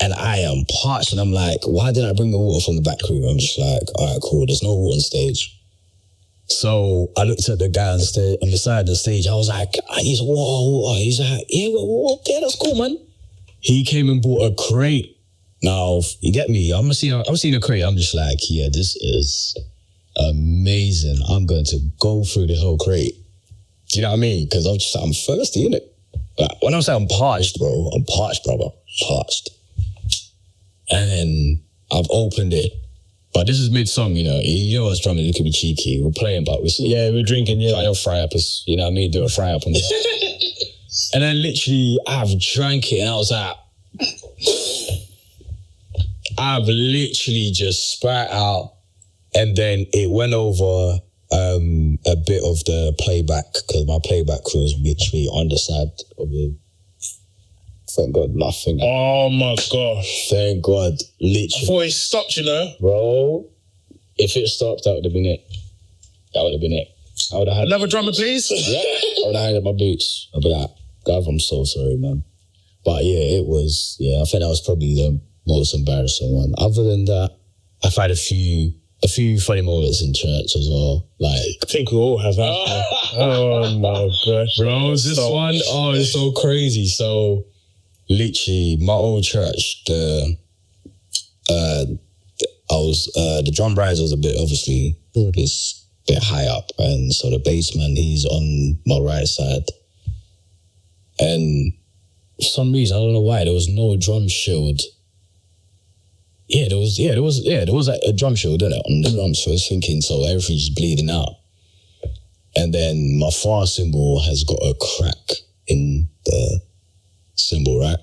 Speaker 2: and I am parched, and I'm like, why did I bring the water from the back room? I'm just like, all right, cool, there's no water on stage. So I looked at the guy on the side of the stage, I was like, I need some water. He's like, yeah, that's cool, man. He came and bought a crate. Now, you get me, I'm seeing a crate, I'm just like, yeah, this is amazing. I'm going to go through the whole crate. Do you know what I mean? Because I'm thirsty, innit? Like, when I say I'm parched, bro, I'm parched, brother. Parched. And then I've opened it. But this is mid-song, you know. You know what's drumming, it could be cheeky. We're playing, but we're drinking, yeah. Like, fry up us, you know what I mean? Do a fry up on this. And then literally, I've drank it, and I was like, I've literally just spat out. And then it went over a bit of the playback, because my playback crew was literally on the side of the... Thank God, nothing.
Speaker 1: Oh my gosh.
Speaker 2: Thank God, literally.
Speaker 1: I thought it stopped, you know?
Speaker 2: Bro, if it stopped, that would have been it. I would have had...
Speaker 1: Another drummer, please?
Speaker 2: Yeah, I would have handed my boots. I'd be like, God, I'm so sorry, man. But yeah, I think that was probably the most embarrassing one. Other than that, I've had a few funny moments in church as well. Like,
Speaker 1: I think we all have that. Oh my gosh.
Speaker 2: Bro, this one, it's so crazy. So, literally, my old church, the drum riser was a bit, obviously, it's a bit high up. And so the bassman, he's on my right side. And for some reason, I don't know why, there was no drum shield. There was like a drum shield on the drums, so I was thinking, so everything's just bleeding out. And then my far cymbal has got a crack in the cymbal, right?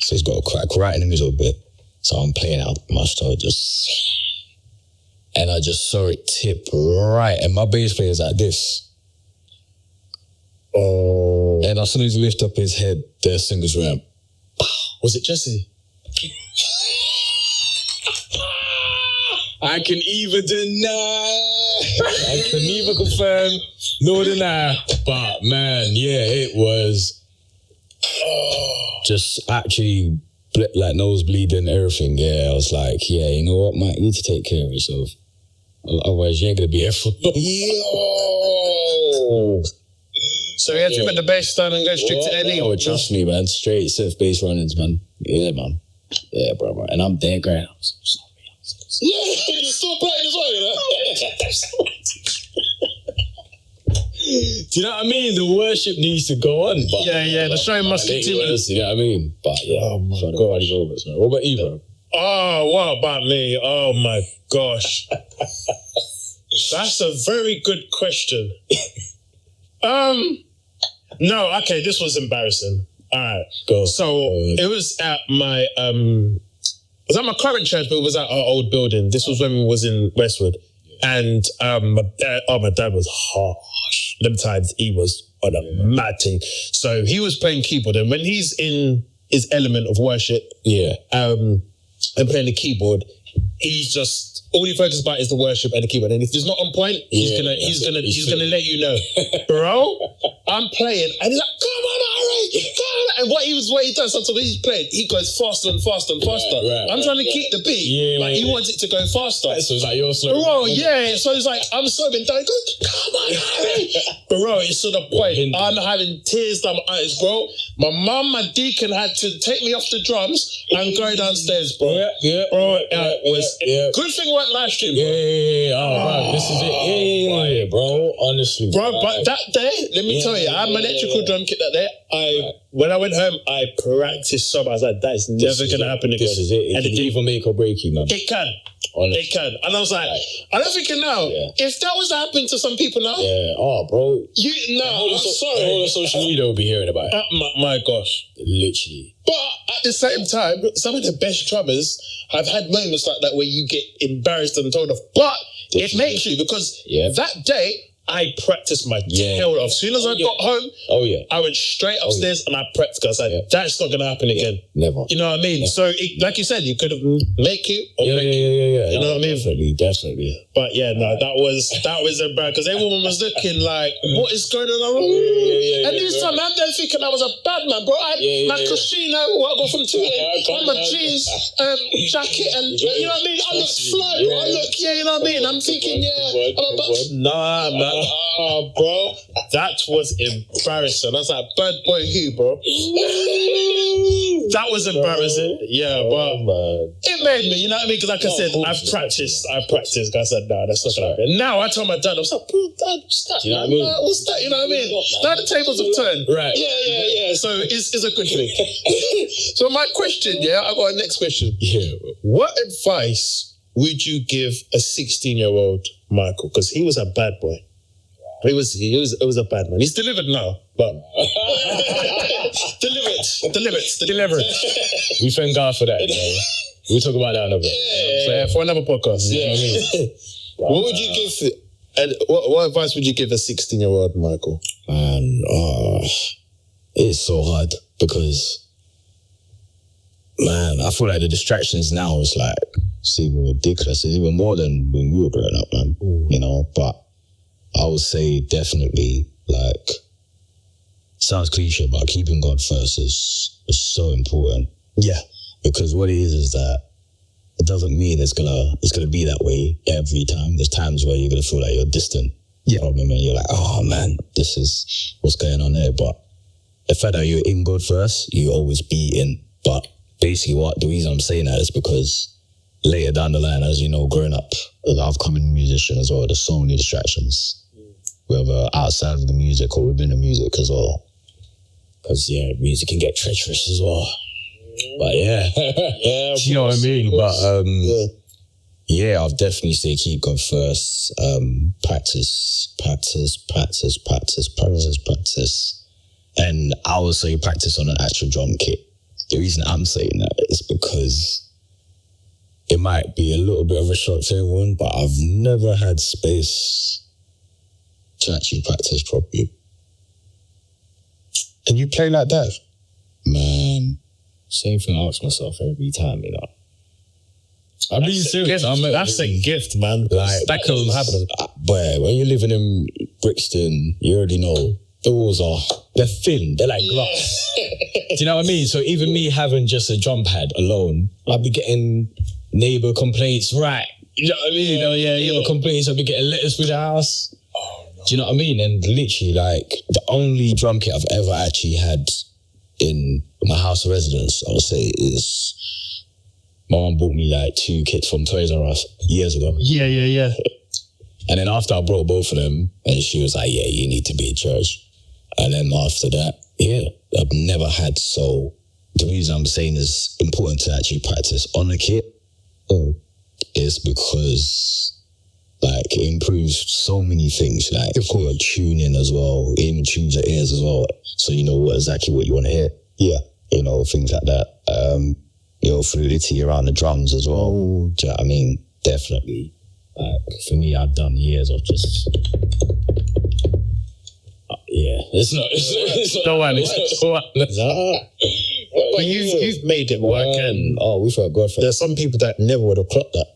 Speaker 2: So it's got a crack right in the middle a bit. So I'm playing out my style, and I just saw it tip right, and my bass player's like this. Oh. And as soon as he lifted up his head, the cymbals went,
Speaker 1: was it Jesse?
Speaker 2: I can either deny, I can neither confirm nor deny. But man, yeah, it was just actually like nose bleeding, everything. Yeah, I was like, yeah, you know what, Mike, you need to take care of yourself. Otherwise, you ain't gonna be here for. Yo.
Speaker 1: So you had to put the bass down and go straight to Ellie?
Speaker 2: Oh, trust me, man. Straight surf bass runnings, man. Yeah, man. Yeah, bro. And I'm dead great. I'm so sorry.
Speaker 1: Yeah, you're still playing as well, you know?
Speaker 2: Do you know what I mean? The worship needs to go on. But,
Speaker 1: the show must continue.
Speaker 2: You know what I mean? But yeah, oh my God. What about you, bro?
Speaker 1: Oh, what about me? Oh my gosh. That's a very good question. No, okay, this was embarrassing. All right,
Speaker 2: go.
Speaker 1: So it was at my it was at my current church, but it was at our old building. This was when we was in Westwood, and my dad was harsh. Them times he was on a mad thing. So he was playing keyboard, and when he's in his element of worship, and playing the keyboard, he's just all he focuses about is the worship and the keyboard. And if it's not on point, he's gonna let you know, bro. I'm playing, and he's like, "Come on, Irie, come on!" And what he does, sometimes when he's playing, he goes faster and faster and faster. I'm trying to keep the beat, but he wants it to go faster.
Speaker 2: So it's like you're slow,
Speaker 1: bro. Yeah, so it's like I'm slowing down. He goes, "Come on, Irie, bro." It's to the point. I'm having tears down my eyes, bro. My mum, my deacon had to take me off the drums and go downstairs, bro. Bro, it was good thing it weren't live stream.
Speaker 2: Oh, bro, this is it. Yeah, bro. Honestly,
Speaker 1: bro. But that day, let me tell you, I had my electrical drum kit that day. When I went home, I practiced so much. I was like, that is never gonna happen again.
Speaker 2: This is it. It can even make or break you, man.
Speaker 1: It can. Honestly. It can. And I was like, I don't think now, if that was to happen to some people now,
Speaker 2: bro.
Speaker 1: I'm sorry.
Speaker 2: All the social media will be hearing about it.
Speaker 1: My gosh.
Speaker 2: Literally.
Speaker 1: But at the same time, some of the best drummers have had moments like that where you get embarrassed and told off. But it makes you, because that day, I practiced my tail off. As soon as I got home, I went straight upstairs and I prepped because I said, that's not going to happen again.
Speaker 2: Never.
Speaker 1: You know what I mean? So, like you said, you could have make it or make it. You know what I mean?
Speaker 2: Definitely.
Speaker 1: But yeah, no, that was embarrassing because everyone was looking like, what is going on? And this time I'm there thinking I was a bad man, bro. I had my Casino, what I got from 2 on my jeans, jacket, and you know what I mean? I look fly, bro. I look, you know what I mean? I'm thinking, nah, man. Bro, that was embarrassing. I was like, bad boy who, bro? That was embarrassing. Yeah, but it made me, you know what I mean? Because like I said, I've practiced. Because I said, nah, that's not gonna happen. Now I told my dad, I was like, bro, Dad, what's that? You know what I mean? What's that? You know what I mean? Now the tables have turned.
Speaker 2: Right.
Speaker 1: Yeah. So it's a good thing. So my question, I got a next question.
Speaker 2: Yeah.
Speaker 1: What advice would you give a 16-year-old Michael? Because he was a bad boy. He was a bad man. He's delivered now, but delivered.
Speaker 2: We thank God for that. We'll talk about that another.
Speaker 1: For another podcast. Yeah. You know what I mean? What would you give? And what advice would you give a 16-year-old Michael?
Speaker 2: Man, it's so hard because, man, I feel like the distractions now is like it's even ridiculous. It's even more than when we were growing up, man. You know, but I would say definitely, like, sounds cliche, but keeping God first is so important.
Speaker 1: Yeah.
Speaker 2: Because what it is that it doesn't mean it's gonna be that way every time. There's times where you're gonna feel like you're distant. Yeah. And you're like, oh man, this is what's going on there. But the fact that you're in God first, you always be in. But basically the reason I'm saying that is because later down the line, as you know, growing up as an upcoming musician as well, there's so many distractions, whether outside of the music or within the music as well. Because, music can get treacherous as well. But do you know what I mean? But, I'll definitely say keep God first. Practice. And I would say practice on an actual drum kit. The reason I'm saying that is because it might be a little bit of a shock to everyone, but I've never had space to actually practice properly.
Speaker 1: And you play like that?
Speaker 2: Man, same thing I ask myself every time, you know. I'm being serious.
Speaker 1: That's a gift, man.
Speaker 2: Like,
Speaker 1: that couldn't happen.
Speaker 2: But when you're living in Brixton, you already know the walls they're thin, they're like glass. Do you know what I mean? So even me having just a drum pad alone, I'll be getting neighbour complaints, right? You know what I mean? Complaints, I'll be getting letters through the house. Do you know what I mean? And literally, like, the only drum kit I've ever actually had in my house of residence, I would say, is my mum bought me like 2 kits from Toys R Us years ago.
Speaker 1: Yeah.
Speaker 2: And then after I brought both of them, and she was like, you need to be in church. And then after that, I've never had. So the reason I'm saying it's important to actually practice on a kit is because, like, it improves so many things. Like, your tuning as well, it even tunes your ears as well, so you know exactly what you want to hear. Yeah. You know, things like that. Fluidity around the drums as well. Do you know what I mean? Definitely. Like, for me, I've done years of just... It's not.
Speaker 1: Don't worry. But you've made it work, and
Speaker 2: we felt God for that.
Speaker 1: There's some people that never would have clocked that.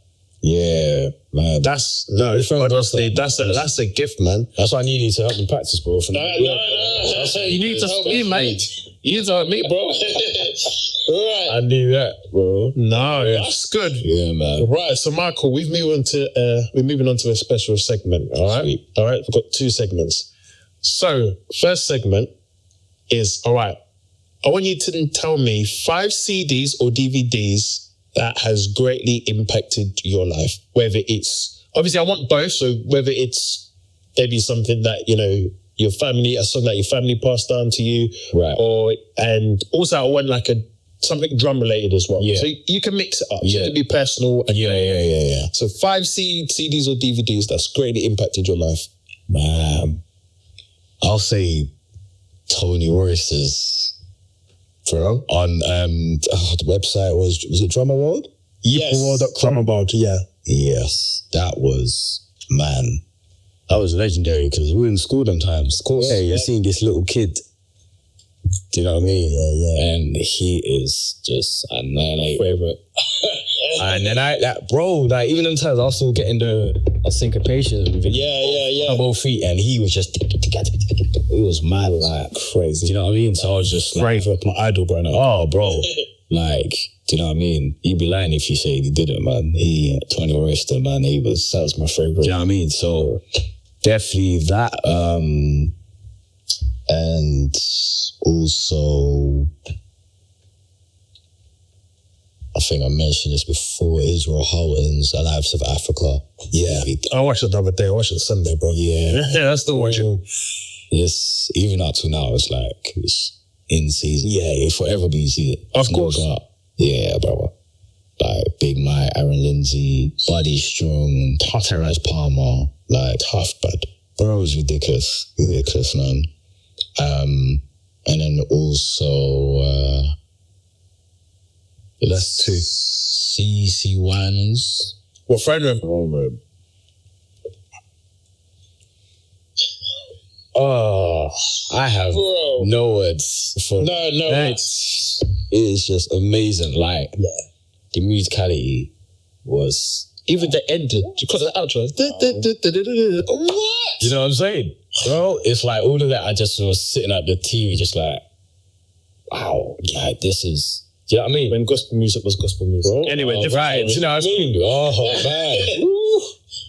Speaker 2: Yeah, man.
Speaker 1: That's honestly, that's a gift, man.
Speaker 2: That's why I need you to help me practice, bro.
Speaker 1: No. You need to help me, mate. You need to help me, bro. Right.
Speaker 2: I knew that, bro.
Speaker 1: No, that's good.
Speaker 2: Yeah, man.
Speaker 1: Right, so Michael, we're moving on to a special segment. All right, we've got 2 segments. So, first segment is, all right, I want you to tell me 5 CDs or DVDs that has greatly impacted your life. Whether it's, obviously I want both, so whether it's maybe something that, you know, your family, a song that your family passed down to you,
Speaker 2: right?
Speaker 1: And also I want like something drum related as well.
Speaker 2: Yeah.
Speaker 1: So you can mix it up. Yeah. So it can be personal. And
Speaker 2: Yeah.
Speaker 1: So 5 CDs or DVDs that's greatly impacted your life.
Speaker 2: Man, I'll say Tony Royce's on the website was it Drummer World?
Speaker 1: Yes.
Speaker 3: Drummer World, yeah.
Speaker 2: Yes, that was, man, that was legendary because we were in school sometimes. Hey, you're seeing this little kid. Do you know what I mean? Yeah. And he is just favorite. And then even sometimes I was still getting the syncopation with it.
Speaker 1: Yeah.
Speaker 2: Both feet, and he was just, it was mad like crazy. Do you know what I mean? So I was just like, my idol, bro. Oh, bro. Like, do you know what I mean? You'd be lying if you say he didn't, man. Tony Royster, man, that was my favorite. Do you know what I mean? So definitely that. And also, I think I mentioned this before, Israel Houghton's Lives of Africa. Yeah.
Speaker 1: I watched it the other day. I watched it Sunday, bro.
Speaker 2: Yeah.
Speaker 1: I still watch it.
Speaker 2: Yes, even up to now, it's in season. Yeah, it'll forever be in season.
Speaker 1: Of course.
Speaker 2: Yeah, bro. Like Big Mike, Aaron Lindsay, Buddy Strong, Terrence Palmer, like tough, but bro, it was ridiculous, man. And then also,
Speaker 1: that's 2.
Speaker 2: CC Winans.
Speaker 1: What friend of
Speaker 2: Oh, I have no words for it's just amazing. Like the musicality was
Speaker 1: even the end because of the outro. What?
Speaker 2: You know what I'm saying? Bro, it's like all of that. I just was sitting at the TV just like, wow, yeah, this is, do you know what I mean?
Speaker 1: When gospel music was gospel music.
Speaker 2: Bro,
Speaker 1: anyway,
Speaker 2: right, do you know what I mean? Oh, man.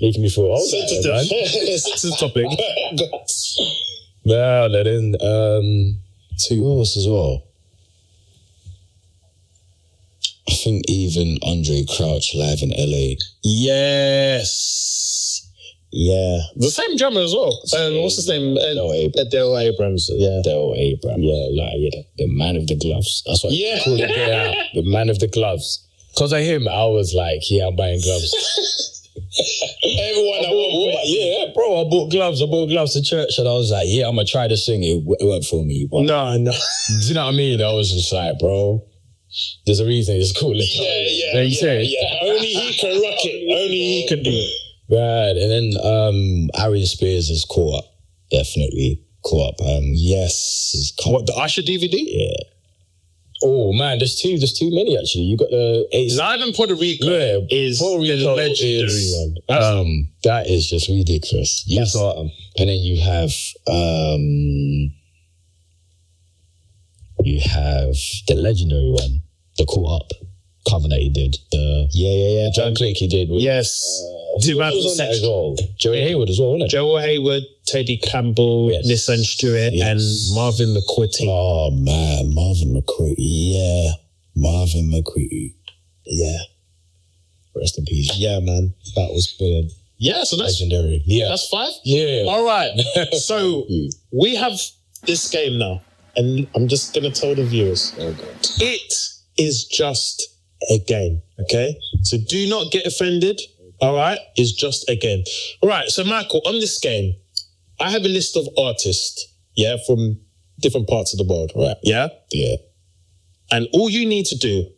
Speaker 2: Making me feel old.
Speaker 1: Sensitive topic.
Speaker 2: Well, and then 2 else as well. I think even Andre Crouch live in LA.
Speaker 1: Yes. Yeah. The same drummer as well. What's his name? Adele Abrams. Yeah.
Speaker 2: Adele Abrams. Yeah, the man of the gloves. That's what I call it. The man of the gloves. Because of him, I was like, yeah, I'm buying gloves.
Speaker 1: Everyone
Speaker 2: bro, I bought gloves to church, and I was like, yeah, I'm gonna try this thing. It worked for me. But
Speaker 1: no.
Speaker 2: Do you know what I mean? I was just like, bro, there's a reason it's cool.
Speaker 1: Yeah. Only he can rock it. Only he can do it.
Speaker 2: Right, and then Ari Spears is caught up. Definitely caught up. Yes.
Speaker 1: What, the Usher DVD?
Speaker 2: Yeah. Oh man, there's too many actually. You got the
Speaker 1: Live in Puerto Rico is the legendary one.
Speaker 2: That is just ridiculous. Yes. And then you have the legendary one, the Caught Up cover that he did. John Click he did.
Speaker 1: Yes.
Speaker 2: Who was on that as well? Joey Hayward as well, wasn't it?
Speaker 1: Joel Hayward, Teddy Campbell, Nissan Stewart, and Marvin McQuitty.
Speaker 2: Oh man, Marvin McQuitty. Yeah. Marvin McQuitty. Yeah. Rest in peace.
Speaker 1: Yeah, man. That was brilliant. Yeah, so that's
Speaker 2: legendary. Yeah.
Speaker 1: That's 5?
Speaker 2: Yeah.
Speaker 1: All right. So we have this game now, and I'm just gonna tell the viewers.
Speaker 2: Oh God.
Speaker 1: It is just a game, okay? So do not get offended. All right, it's just a game. All right, so Michael, on this game, I have a list of artists, from different parts of the world, right? Yeah?
Speaker 2: Yeah.
Speaker 1: And all you need to do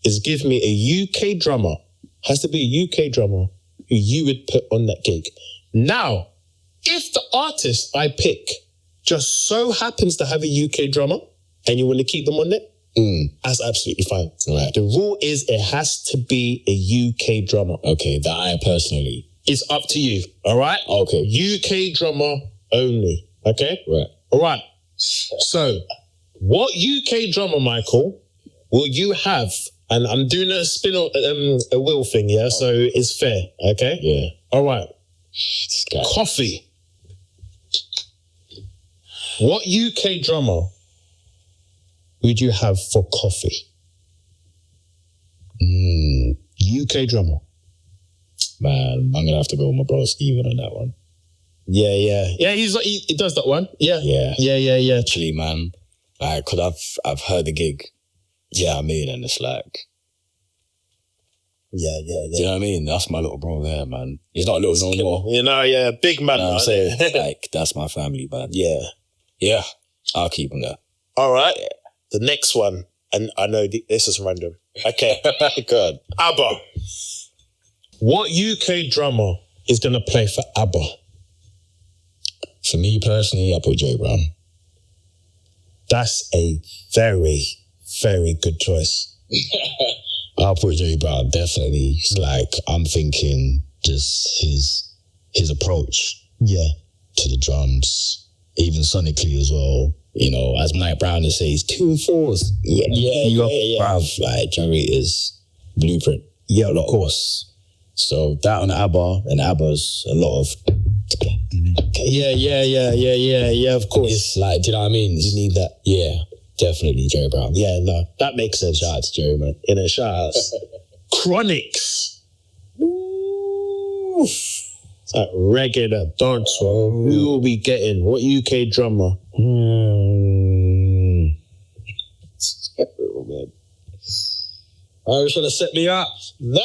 Speaker 1: is give me a UK drummer, has to be a UK drummer, who you would put on that gig. Now, if the artist I pick just so happens to have a UK drummer, and you want to keep them on it, That's absolutely fine.
Speaker 2: Right.
Speaker 1: The rule is it has to be a UK drummer.
Speaker 2: Okay, that I personally.
Speaker 1: It's up to you, all right?
Speaker 2: Okay.
Speaker 1: UK drummer only, okay?
Speaker 2: Right.
Speaker 1: All right. So, what UK drummer, Michael, will you have? And I'm doing a spin a wheel thing, yeah? So it's fair, okay?
Speaker 2: Yeah.
Speaker 1: All right.
Speaker 2: This guy.
Speaker 1: Coffee. What UK drummer would you have for coffee? UK drummer.
Speaker 2: Man, I'm gonna have to go with my bro Steven on that one.
Speaker 1: Yeah. He does that one. Yeah.
Speaker 2: Actually, man, like, cause I've heard the gig. Yeah, I mean, and it's like,
Speaker 1: Yeah.
Speaker 2: do you know what I mean? That's my little bro there, man. He's not little no more.
Speaker 1: You know, yeah, big man.
Speaker 2: You know what I'm saying? Like, that's my family, man. Yeah, I'll keep him there.
Speaker 1: All right. The next one, and I know this is random. Okay.
Speaker 2: Good.
Speaker 1: ABBA. What UK drummer is going to play for ABBA?
Speaker 2: For me personally, I put Joe Brown.
Speaker 1: That's a very, very good choice.
Speaker 2: I'll put Joe Brown, definitely. It's like, I'm thinking just his approach to the drums, even sonically as well. You know, as Mike Brown says, 2 4s. Yeah. Bruv, like, Jerry is blueprint.
Speaker 1: Yeah, of course.
Speaker 2: So that on ABBA, and ABBA's a lot of...
Speaker 1: Yeah, of course.
Speaker 2: It's like, do you know what I mean?
Speaker 1: You need that.
Speaker 2: Yeah, definitely Jerry Brown.
Speaker 1: Yeah, no, that makes sense.
Speaker 2: Shout out to Jerry, man.
Speaker 1: In a shout out. Chronics. Ooh. It's like reggae, that dance one. Who will be getting? What UK drummer?
Speaker 2: Oh, man. I was trying to set me up.
Speaker 1: No.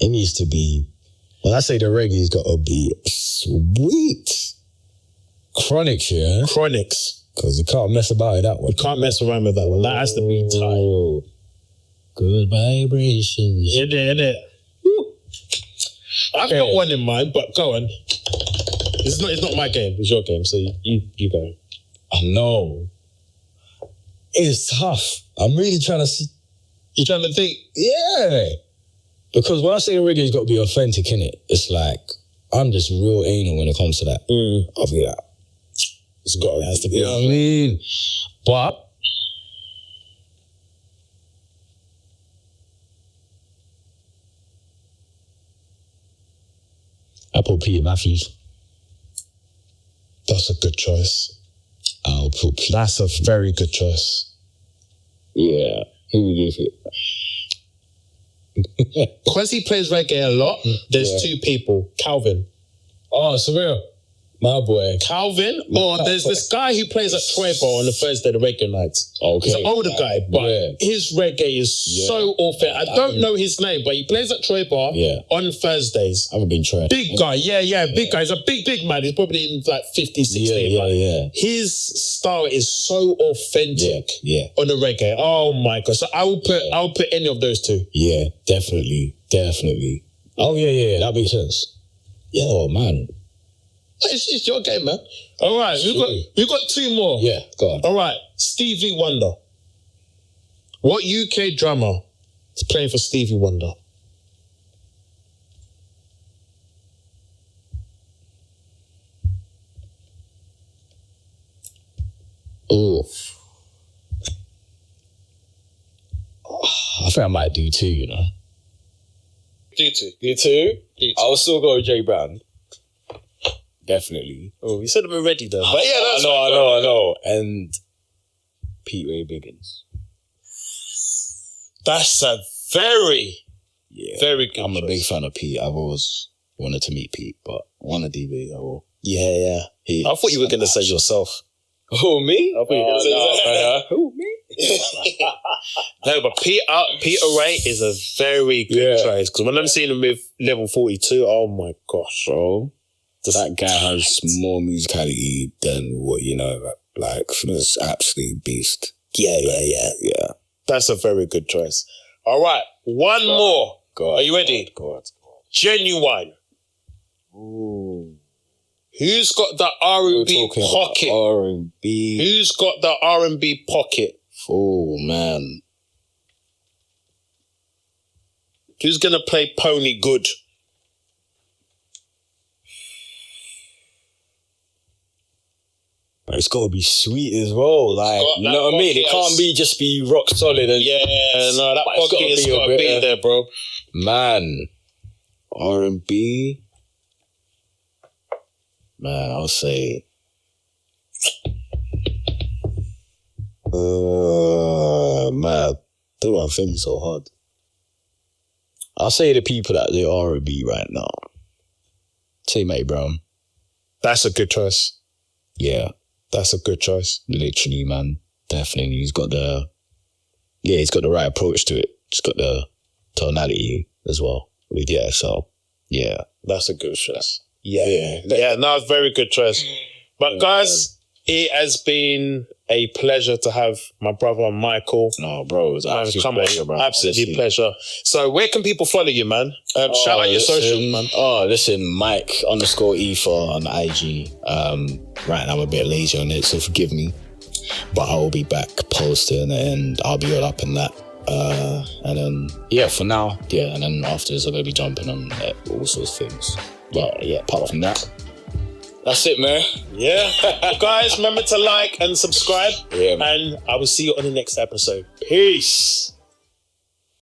Speaker 2: It needs to be, when I say the reggae's got to be sweet. Chronics, yeah?
Speaker 1: Chronics.
Speaker 2: Because you can't mess about it that one.
Speaker 1: You can't mess around with that one. That has to be tight.
Speaker 2: Good vibrations.
Speaker 1: In it. I've got one in mind, but go on. It's not my game. It's your game, so you go.
Speaker 2: I know. It's tough. I'm really trying to see.
Speaker 1: You trying to think?
Speaker 2: Yeah. Because when I say reggae's got to be authentic, innit? It's like, I'm just real anal when it comes to that. I'll be like, it has to be. You know what I mean? But I put Peter Matthews.
Speaker 1: That's a good choice.
Speaker 2: I'll put Peter.
Speaker 1: That's a very good choice.
Speaker 2: Yeah. Who would give it?
Speaker 1: Because he plays reggae a lot, there's two people. Calvin.
Speaker 2: Oh, surreal. My boy.
Speaker 1: Calvin, or there's this guy who plays at Troy Bar on the Thursday, the reggae nights.
Speaker 2: Okay.
Speaker 1: He's an older guy, but his reggae is so authentic. I don't know his name, but he plays at Troy Bar on Thursdays.
Speaker 2: I haven't been trying.
Speaker 1: Big guy, big guy. He's a big man. He's probably in like 50, 60.
Speaker 2: Yeah.
Speaker 1: His style is so authentic on the reggae. Oh my God. So I will put any of those two.
Speaker 2: Yeah, definitely. Oh yeah, that makes sense. Yeah, oh man.
Speaker 1: It's your game, man. All right, we've got two more.
Speaker 2: Yeah, go on.
Speaker 1: All right, Stevie Wonder. What UK drummer is playing for Stevie Wonder?
Speaker 2: Oh, I think I might do two, you know.
Speaker 1: Do two.
Speaker 2: I'll still go with Jay Brown. Definitely.
Speaker 1: Oh, you said them already though.
Speaker 2: But yeah, that's I know. And Pete Ray Biggins.
Speaker 1: That's a very good
Speaker 2: I'm
Speaker 1: choice.
Speaker 2: a big fan of Pete. I've always wanted to meet Pete, but one of DB, I will.
Speaker 1: Yeah. I thought you were going to say yourself.
Speaker 2: Who, me?
Speaker 1: I thought you were going to say
Speaker 2: Who, me?
Speaker 1: No, but Peter Ray is a very good choice. Because when I'm seeing him with Level 42, oh my gosh, bro.
Speaker 2: That guy has more musicality than what you know. Like, it's absolutely beast.
Speaker 1: Yeah. That's a very good choice. All right, one more.
Speaker 2: Go on.
Speaker 1: Are you ready?
Speaker 2: Go on.
Speaker 1: Genuine.
Speaker 2: Ooh.
Speaker 1: Who's got the R&B pocket?
Speaker 2: R&B.
Speaker 1: Who's got the R&B pocket?
Speaker 2: Oh, man.
Speaker 1: Who's going to play Pony good?
Speaker 2: But it's got to be sweet as well. Like, you know what I mean? It can't just be rock solid. And
Speaker 1: no, that pocket has got to be there, bro.
Speaker 2: Man. R&B. Man, I'll say... man, don't want to think so hard. I'll say the people that do R&B right now. Say Mate Brown.
Speaker 1: That's a good choice.
Speaker 2: Yeah.
Speaker 1: That's a good choice.
Speaker 2: Literally, man. Definitely. He's got the right approach to it. He's got the tonality as well. Yeah, so, yeah.
Speaker 1: That's a good choice. Yeah, no, very good choice. But guys, it has been a pleasure to have my brother Michael.
Speaker 2: No, bro, it was absolutely pleasure, bro.
Speaker 1: Absolutely pleasure. So where can people follow you, man? Shout out your social, man.
Speaker 2: Oh, listen, Mike_Efah on IG. Right now I'm a bit lazy on it, so forgive me. But I will be back posting and I'll be all up in that. And then, for now, and then after this I'm going to be jumping on all sorts of things. But apart from that, that's it, man.
Speaker 1: Yeah. Guys, remember to like and subscribe.
Speaker 2: Yeah, man.
Speaker 1: And I will see you on the next episode. Peace.